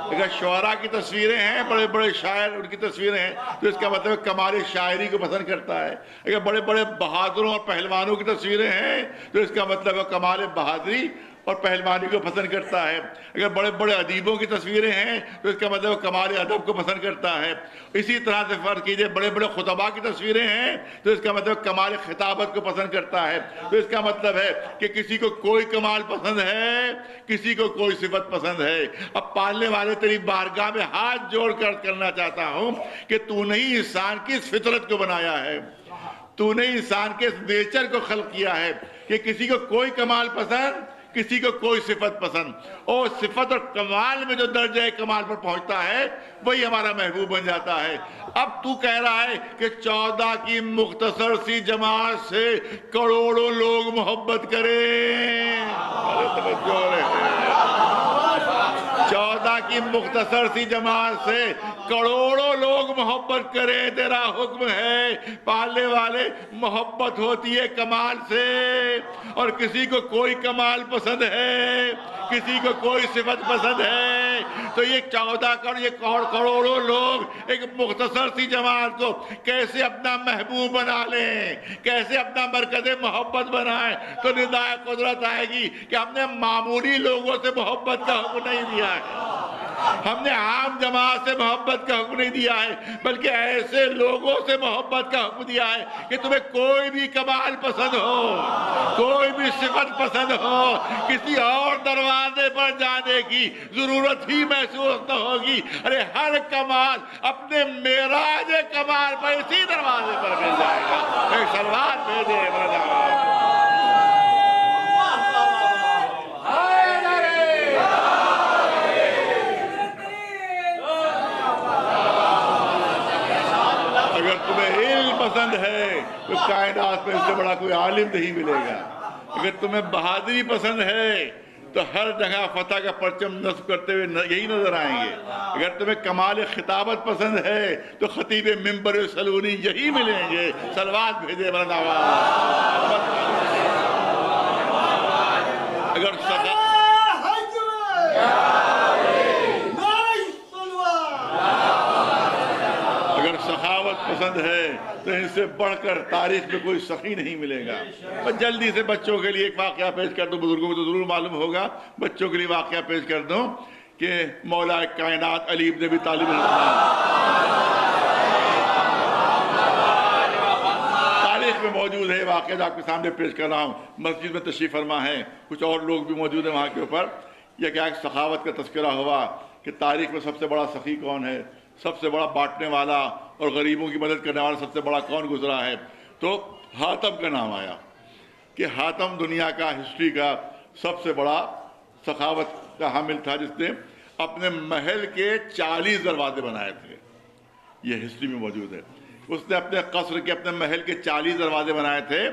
اگر شعراء کی تصویریں ہیں، بڑے بڑے شاعر ان کی تصویریں ہیں تو اس کا مطلب کمال شاعری کو پسند کرتا ہے. اگر بڑے بڑے بہادروں اور پہلوانوں کی تصویریں ہیں تو اس کا مطلب ہے کمال بہادری اور پہلوانی کو پسند کرتا ہے. اگر بڑے بڑے ادیبوں کی تصویریں ہیں تو اس کا مطلب کمال ادب کو پسند کرتا ہے. اسی طرح سے فرض کیجئے بڑے بڑے خطباء کی تصویریں ہیں تو اس کا مطلب کمال خطابت کو پسند کرتا ہے. تو اس کا مطلب ہے کہ کسی کو کوئی کمال پسند ہے، کسی کو کوئی صفت پسند ہے. اب پالنے والے تیری بارگاہ میں ہاتھ جوڑ کر کرنا چاہتا ہوں کہ تو نے ہی انسان کی اس فطرت کو بنایا ہے، تو نے انسان کے اس نیچر کو خلق کیا ہے کہ کسی کو کوئی کمال پسند، کسی کو کوئی صفت پسند، اور صفت اور کمال میں جو درجہ کمال پر پہنچتا ہے وہی ہمارا محبوب بن جاتا ہے۔ اب تو کہہ رہا ہے کہ 14 کی مختصر سی جماعت سے کروڑوں لوگ محبت کریں۔ 14 کی مختصر سی جماعت سے کروڑوں لوگ محبت کریں، تیرا حکم ہے۔ پالنے والے، محبت ہوتی ہے کمال سے، اور کسی کو کوئی کمال پسند ہے، کسی کو کوئی صفت پسند ہے، تو یہ 14 یہ کروڑوں لوگ ایک مختصر سی جماعت کو کیسے اپنا محبوب بنا لیں، کیسے اپنا مرکز محبت بنائیں؟ تو ندائے قدرت آئے گی کہ ہم نے معمولی لوگوں سے محبت کا حکم نہیں دیا ہے، ہم نے عام جماعت سے محبت کا حکم نہیں دیا ہے، بلکہ ایسے لوگوں سے محبت کا حکم دیا ہے کہ تمہیں کوئی بھی کمال پسند ہو، کوئی بھی صفت پسند ہو، کسی اور دروازے پر جانے کی ضرورت ہی محسوس نہ ہوگی۔ ارے ہر کمال اپنے معراج کمال پر اسی دروازے پر مل جائے گا۔ ایک سلوات بھیجے اگر تمہیں علم پسند ہے تو کائنات میں اس سے بڑا کوئی عالم نہیں ملے گا۔ اگر تمہیں بہادری پسند ہے تو ہر جگہ فتح کا پرچم نصب کرتے ہوئے یہی نظر آئیں گے۔ اگر تمہیں کمال خطابت پسند ہے تو خطیب منبر سلونی یہی ملیں گے۔ صلوات بھیجے مرحبا۔ اگر سخاوت پسند ہے تو ان سے بڑھ کر تاریخ میں کوئی سخی نہیں ملے گا۔ میں جلدی سے بچوں کے لیے ایک واقعہ پیش کر دوں، بزرگوں کو تو ضرور معلوم ہوگا، بچوں کے لیے واقعہ پیش کر دوں کہ مولا کائنات علی ابن ابی طالب تاریخ میں موجود ہے، واقعہ جو آپ کے سامنے پیش کر رہا ہوں۔ مسجد میں تشریف فرما ہے، کچھ اور لوگ بھی موجود ہیں وہاں کے اوپر۔ یہ کیا ایک سخاوت کا تذکرہ ہوا کہ تاریخ میں سب سے بڑا سخی کون ہے، سب سے بڑا بانٹنے والا اور غریبوں کی مدد کرنے والا سب سے بڑا کون گزرا ہے، تو حاتم کا نام آیا کہ حاتم دنیا کا ہسٹری کا سب سے بڑا سخاوت کا حامل تھا، جس نے اپنے محل کے 40 دروازے بنائے تھے۔ یہ ہسٹری میں موجود ہے۔ اس نے اپنے قصر کے، اپنے محل کے 40 دروازے بنائے تھے،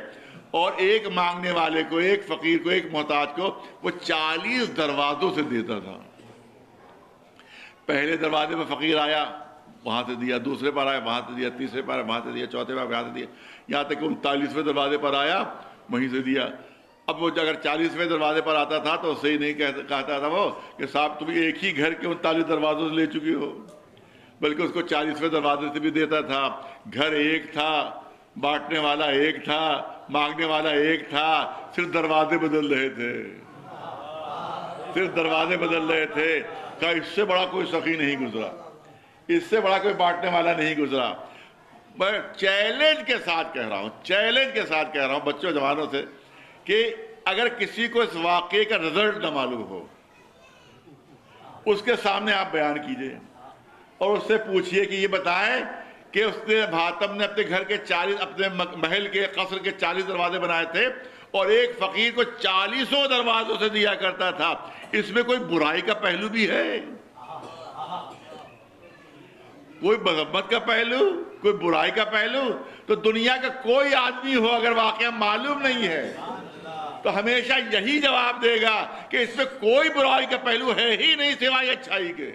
اور ایک مانگنے والے کو، ایک فقیر کو، ایک محتاج کو وہ 40 دروازوں سے دیتا تھا۔ پہلے دروازے میں فقیر آیا، وہاں سے دیا، دوسرے پر آیا وہاں سے دیا، تیسرے پر وہاں سے دیا، چوتھے پر وہاں سے دیا، یہاں تک کہ 39ویں دروازے پر آیا، وہیں سے دیا۔ اب وہ اگر 40ویں دروازے پر آتا تھا تو صحیح نہیں کہتا تھا وہ کہ صاحب تم ایک ہی گھر کے 39 دروازوں سے لے چکی ہو، بلکہ اس کو 40ویں دروازے سے بھی دیتا تھا۔ گھر ایک تھا، بانٹنے والا ایک تھا، مانگنے والا ایک تھا، صرف دروازے بدل رہے تھے، صرف دروازے بدل رہے تھے۔ کہ اس سے بڑا کوئی سخی نہیں گزرا، اس سے بڑا کوئی بانٹنے والا نہیں گزرا۔ میں چیلنج کے ساتھ کہہ رہا ہوں، چیلنج کے ساتھ کہہ رہا ہوں بچوں جوانوں سے کہ اگر کسی کو اس واقعے کا رزلٹ نہ معلوم ہو، اس کے سامنے آپ بیان کیجئے اور اس سے پوچھئے کہ یہ بتائیں کہ اس نے حاتم نے اپنے گھر کے 40، اپنے محل کے قصر کے 40 دروازے بنائے تھے، اور ایک فقیر کو 40 دروازوں سے دیا کرتا تھا، اس میں کوئی برائی کا پہلو بھی ہے؟ کوئی مذمت کا پہلو، کوئی برائی کا پہلو؟ تو دنیا کا کوئی آدمی ہو اگر واقعہ معلوم نہیں ہے تو ہمیشہ یہی جواب دے گا کہ اس میں کوئی برائی کا پہلو ہے ہی نہیں سوائے اچھائی کے۔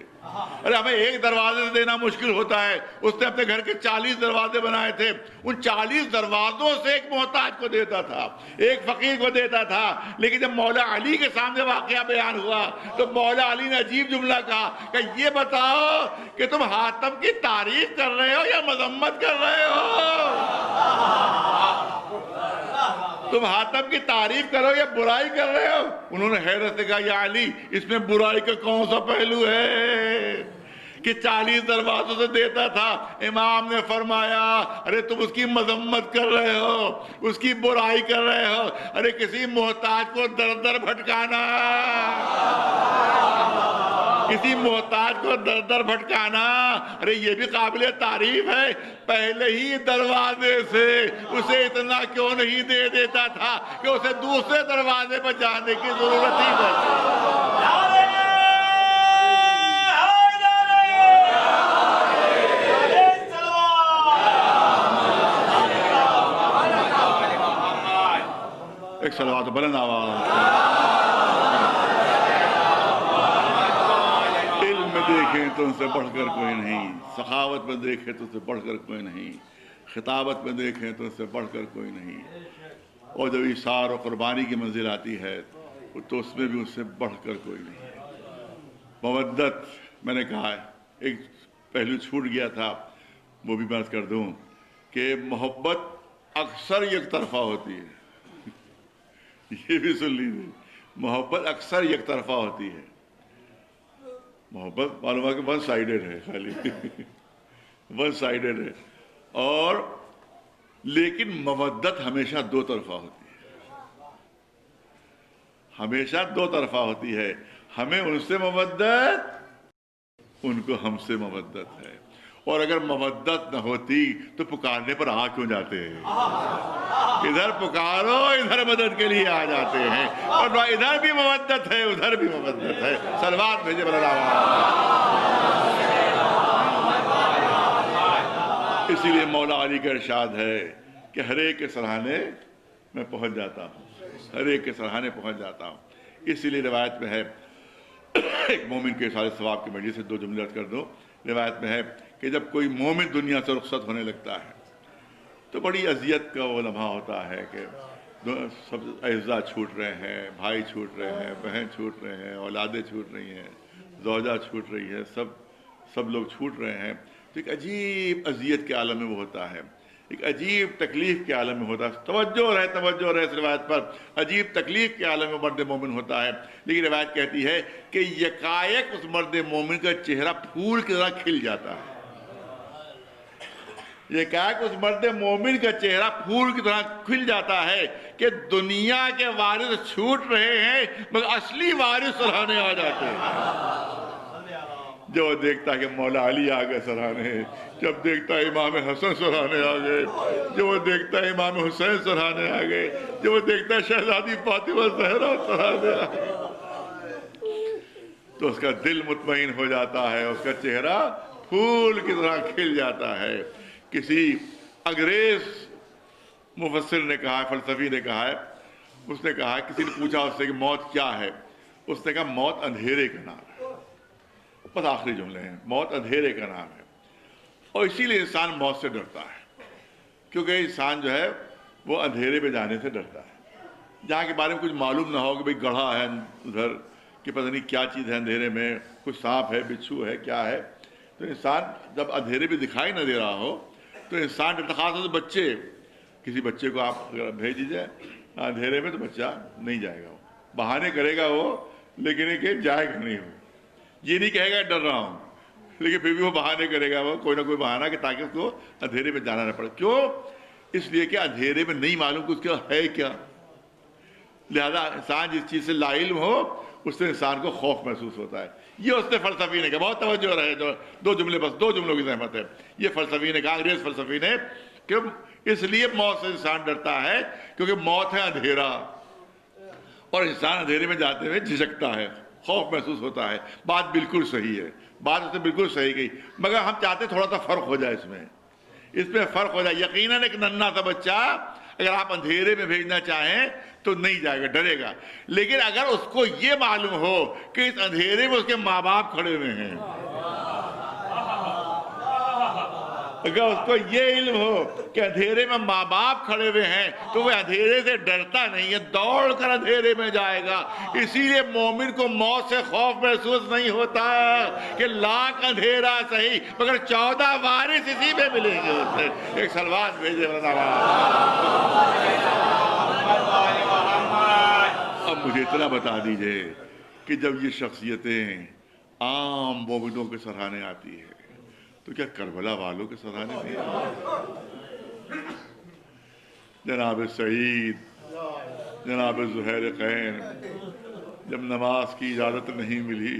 ارے ہمیں ایک دروازے سے دینا مشکل ہوتا ہے، اس نے اپنے گھر کے 40 دروازے بنائے تھے، ان 40 دروازوں سے ایک محتاج کو دیتا تھا، ایک فقیر کو دیتا تھا۔ لیکن جب مولا علی کے سامنے واقعہ بیان ہوا تو مولا علی نے عجیب جملہ کہا کہ یہ بتاؤ کہ تم حاتم کی تعریف کر رہے ہو یا مذمت کر رہے ہو؟ تم حاتم کی تعریف کرو یا برائی کر رہے ہو؟ انہوں نے حیرت سے کہا یا علی، اس میں برائی کا کون سا پہلو ہے کہ 40 دروازوں سے دیتا تھا؟ امام نے فرمایا ارے تم اس کی مذمت کر رہے ہو، اس کی برائی کر رہے ہو۔ ارے کسی محتاج کو در در بھٹکانا، کسی محتاج کو در در بھٹکانا، ارے یہ بھی قابل تعریف ہے. پہلے ہی دروازے سے اسے اتنا کیوں نہیں دے دیتا تھا کہ اسے دوسرے دروازے پر جانے کی ضرورت ہی نہیں. ایک صلوات بلند آواز. علم میں دیکھیں تو ان سے بڑھ کر کوئی نہیں، سخاوت میں دیکھیں تو ان سے بڑھ کر کوئی نہیں، خطابت میں دیکھیں تو ان سے بڑھ کر کوئی نہیں. اور جب ایثار و قربانی کی منزل آتی ہے تو اس میں بھی ان سے بڑھ کر کوئی نہیں. مودت، میں نے کہا ہے ایک پہلو چھوٹ گیا تھا، وہ بھی بات کر دوں کہ محبت اکثر یک طرفہ ہوتی ہے. یہ بھی سن لیجیے، محبت اکثر یک طرفہ ہوتی ہے. محبت معلوم ہے کہ ون سائیڈڈ ہے، خالی ون سائیڈڈ ہے. اور لیکن مودت ہمیشہ دو طرفہ ہوتی ہے، ہمیشہ دو طرفہ ہوتی ہے. ہمیں ان سے مودت، ان کو ہم سے مودت ہے. اور اگر مودت نہ ہوتی تو پکارنے پر آ کیوں جاتے ہیں؟ ادھر پکارو، ادھر مدد کے لیے آ جاتے ہیں. اور ادھر بھی مودت ہے، ادھر بھی مودت ہے. صلوات بھیجے اسی لیے مولا علی کا ارشاد ہے کہ ہر ایک کے سرہانے میں پہنچ جاتا ہوں، ہر ایک کے سرہانے پہنچ جاتا ہوں. اسی لیے روایت میں ہے، ایک مومن کے سارے ثواب کی مجلس سے دو جملے عرض کر دو. روایت میں ہے کہ جب کوئی مومن دنیا سے رخصت ہونے لگتا ہے تو بڑی اذیت کا وہ لمحہ ہوتا ہے کہ سب اعزاء چھوٹ رہے ہیں، بھائی چھوٹ رہے ہیں، بہن چھوٹ رہے ہیں، اولادیں چھوٹ رہی ہیں، زوجہ چھوٹ رہی ہے، سب لوگ چھوٹ رہے ہیں. تو ایک عجیب اذیت کے عالم میں وہ ہوتا ہے، ایک عجیب تکلیف کے عالم میں ہوتا ہے. توجہ رہے اس روایت پر. عجیب تکلیف کے عالم میں مرد مومن ہوتا ہے. لیکن روایت کہتی ہے کہ یکایک اس مرد مومن کا چہرہ پھول کی طرح کھل جاتا ہے. یکایک اس مرد مومن کا چہرہ پھول کی طرح کھل جاتا ہے کہ دنیا کے وارث چھوٹ رہے ہیں مگر اصلی وارث سرہانے آ جاتے ہیں. جو دیکھتا ہے کہ مولا علی آ گئے سرہانے، جب دیکھتا ہے امام حسن سرہانے آ گئے، جو وہ دیکھتا ہے امام حسین سرہانے آ گئے، جو وہ دیکھتا ہے شہزادی فاطمہ زہرا سرہانے آ گئے، تو اس کا دل مطمئن ہو جاتا ہے، اس کا چہرہ پھول کی طرح کھل جاتا ہے. کسی انگریز مفسر نے کہا ہے، فلسفی نے کہا ہے، اس نے کہا، کسی نے پوچھا اس سے کہ موت کیا ہے؟ اس نے کہا موت اندھیرے کا نام ہے. بس آخری جملے ہیں، موت اندھیرے کا نام ہے. اور اسی لیے انسان موت سے ڈرتا ہے، کیونکہ انسان جو ہے وہ اندھیرے پہ جانے سے ڈرتا ہے. جہاں کے بارے میں کچھ معلوم نہ ہو کہ بھئی گڑھا ہے ادھر، کہ پتہ نہیں کیا چیز ہے اندھیرے میں، کچھ سانپ ہے، بچھو ہے، کیا ہے. تو انسان جب اندھیرے پہ دکھائی نہ دے رہا ہو تو انسان ڈرتا. خاص طور سے بچے، کسی بچے کو آپ اگر بھیج دیجیے اندھیرے میں تو بچہ نہیں جائے گا، وہ بہانے کرے گا وہ، لیکن یہ کہ جائے گا نہیں. وہ یہ نہیں کہے گا ڈر رہا ہوں، لیکن پھر بھی وہ بہانے کرے گا، وہ کوئی نہ کوئی بہانہ کہ تاکہ اس کو اندھیرے میں جانا نہ پڑے. کیوں؟ اس لیے کہ اندھیرے میں نہیں معلوم کہ اس کا ہے کیا. لہذا انسان جس چیز سے لا علم ہو اس سے انسان کو خوف محسوس ہوتا ہے. یہ اس نے فلسفی نے کہا. بہت توجہ رہے، جو دو جملے، بس دو جملوں کی زحمت ہے. یہ فلسفی نے کہا، انگریز فلسفی نے، کہ اس لیے موت سے انسان ڈرتا ہے کیونکہ موت ہے اندھیرا، اور انسان اندھیرے میں جاتے ہوئے جھجکتا ہے، خوف محسوس ہوتا ہے. بات بالکل صحیح ہے، بات اس نے بالکل صحیح کہی، مگر ہم چاہتے تھوڑا سا فرق ہو جائے اس میں فرق ہو جائے. یقیناً ایک ننھا سا بچہ اگر آپ اندھیرے میں بھیجنا چاہیں تو نہیں جائے گا، ڈرے گا. لیکن اگر اس کو یہ معلوم ہو کہ اس اندھیرے میں اس کے ماں باپ کھڑے ہوئے ہیں، اگر اس کو یہ علم ہو کہ اندھیرے میں ماں باپ کھڑے ہوئے ہیں تو وہ اندھیرے سے ڈرتا نہیں ہے، دوڑ کر اندھیرے میں جائے گا. اسی لیے مومن کو موت سے خوف محسوس نہیں ہوتا کہ لاکھ اندھیرا صحیح مگر 14 وارث اسی میں ملیں گے اسے. ایک صلوات بھیجے. اب مجھے اتنا بتا دیجئے کہ جب یہ شخصیتیں عام مومنوں کے سرہانے آتی ہے تو کیا کربلا والوں کے سرہانے نہیں آتی؟ جناب سعید، جناب زہیر خین، جب نماز کی اجازت نہیں ملی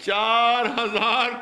4000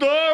2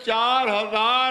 4000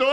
2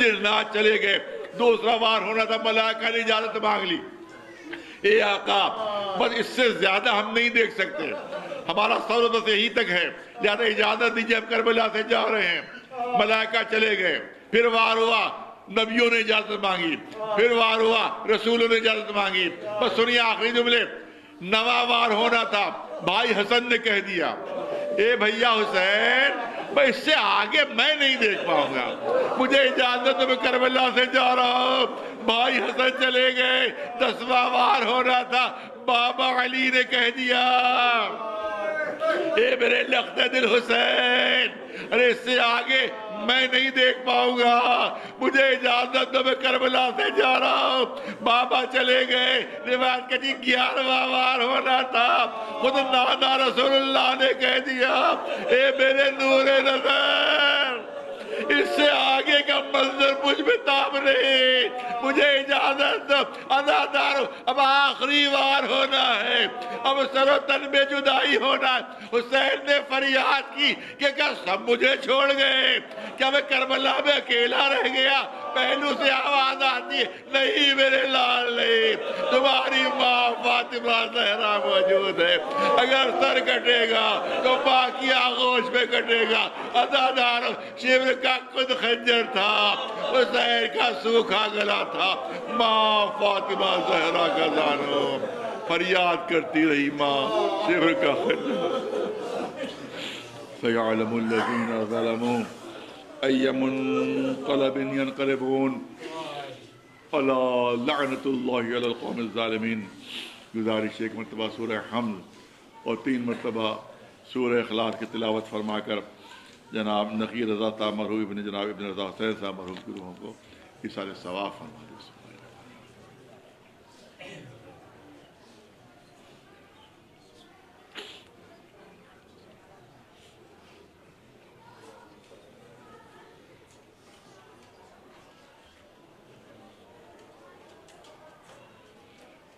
جنات چلے گئے، دوسرا وار ہونا تھا، ملائکہ نے اجازت مانگ لی، اے آقا بس اس سے زیادہ ہم نہیں دیکھ سکتے، ہمارا سفر بس یہی تک ہے، لہذا اجازت دیجیے، ہم کربلا سے جا رہے ہیں۔ ملائکہ چلے گئے، پھر وار ہوا، نبیوں نے اجازت مانگی، پھر وار ہوا، رسولوں نے اجازت مانگی۔ بس سنیے آخری جملے، نواں وار ہونا تھا، بھائی حسن نے کہہ دیا، اے بھیا حسین میں اس سے آگے میں نہیں دیکھ پاؤں گا، مجھے اجازت میں کربلا سے جا رہا ہوں۔ بھائی حسن چلے گئے، 10واں وار ہونا تھا، بابا علی نے کہہ دیا، اے میرے لخت دل حسین ارے اس سے آگے میں نہیں دیکھ پاؤں گا، مجھے اجازت دو، میں کربلا سے جا رہا ہوں۔ بابا چلے گئے، روایت کہ جی 11واں وار ہونا تھا، خود نانا رسول اللہ نے کہہ دیا، اے میرے نور نظر اس سے آگے کا منظر مجھ میں تاب نہیں، مجھے اجازت دو، ازادار اب آخری وار ہونا ہے، اب سر و تن میں جدائی ہونا ہے۔ حسین نے فریاد کی کہ کیا سب مجھے چھوڑ گئے، کیا میں کربلا میں اکیلا رہ گیا؟ پہلو سے آواز آتی ہے، نہیں میرے لال نہیں، تمہاری ماں فاطمہ زہرا موجود ہے، اگر سر کٹے گا تو باقی آغوش میں کٹے گا۔ ازادار شیور کا خود خنجر تھا، حسین کا سوکھا گلا تھا، ماں فاطمہ زہرا کا زانو فریاد کرتی رہی، ماں شیور کا خنجر۔ سَيَعْلَمُ الَّذِينَ ظَلَمُوا أَيَّ مُنقَلَبٍ يَنقَلِبُونَ أَلَا لَعْنَةُ اللَّهِ عَلَى الْقَوْمِ الظَّالِمِينَ۔ گزارش ایک مرتبہ سورہ حمد اور 3 مرتبہ سورہ اخلاص کی تلاوت فرما کر جناب نقی رضا صاحب مرحوم ابن جناب ابن رضا حسین صاحب مرحوم کی روحوں کو ایصال ثواب فرما دے۔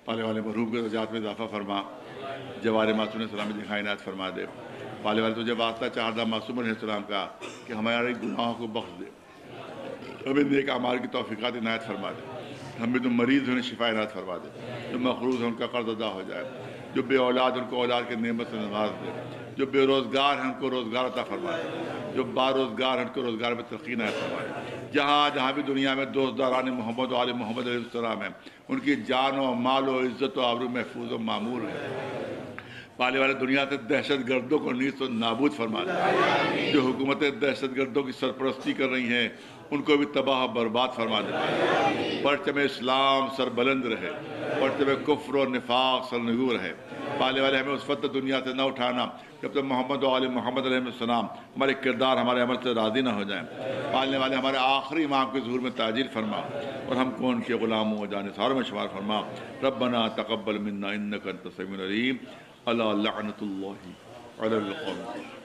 پالے والے مرحوم کے درجات میں اضافہ فرما، جوار معصوم علیہ السلام دکھائی عنایت فرما دے۔ پالے والے تجھے واسطہ چاہتا معصوم علیہ السلام کا کہ ہمارے گناہوں کو بخش دے، ہمیں نیک اعمال کی توفیقات عنایت فرما دے، ہمیں جو مریض ہیں شفا عنایت فرما دے، جو مقروض ہیں ان کا قرض ادا ہو جائے، جو بے اولاد ان کو اولاد کے نعمت سے نواز دے، جو بے روزگار ہیں ان کو روزگار عطا فرما دے، جو باروزگار ہیں ان کو روزگار میں ترقی عنایت فرما دے۔ جہاں جہاں بھی دنیا میں دوست داران محمد و آل محمد علیہ السلام ہیں، ان کی جان و مال و عزت و آبرو محفوظ و معمور ہے۔ پالے والے دنیا سے دہشت گردوں کو نیست و نابود فرما دے، جو حکومتیں دہشت گردوں کی سرپرستی کر رہی ہیں ان کو بھی تباہ و برباد فرما دے۔ پرچم اسلام سر بلند رہے، پرچم کفر و نفاق سرنگو رہے۔ پالے والے ہمیں اس وقت دنیا سے نہ اٹھانا جب تک محمد و آل محمد علیہ السلام ہمارے کردار ہمارے عمل سے راضی نہ ہو جائیں۔ پالنے والے ہمارے آخری امام کے ظہور میں تعجیل فرما اور ہم کو ان کے غلاموں و جانثاروں میں شمار فرما۔ ربنا تقبل منا انک انت السمیع العلیم۔ الا لعنۃ اللہ علی القوم۔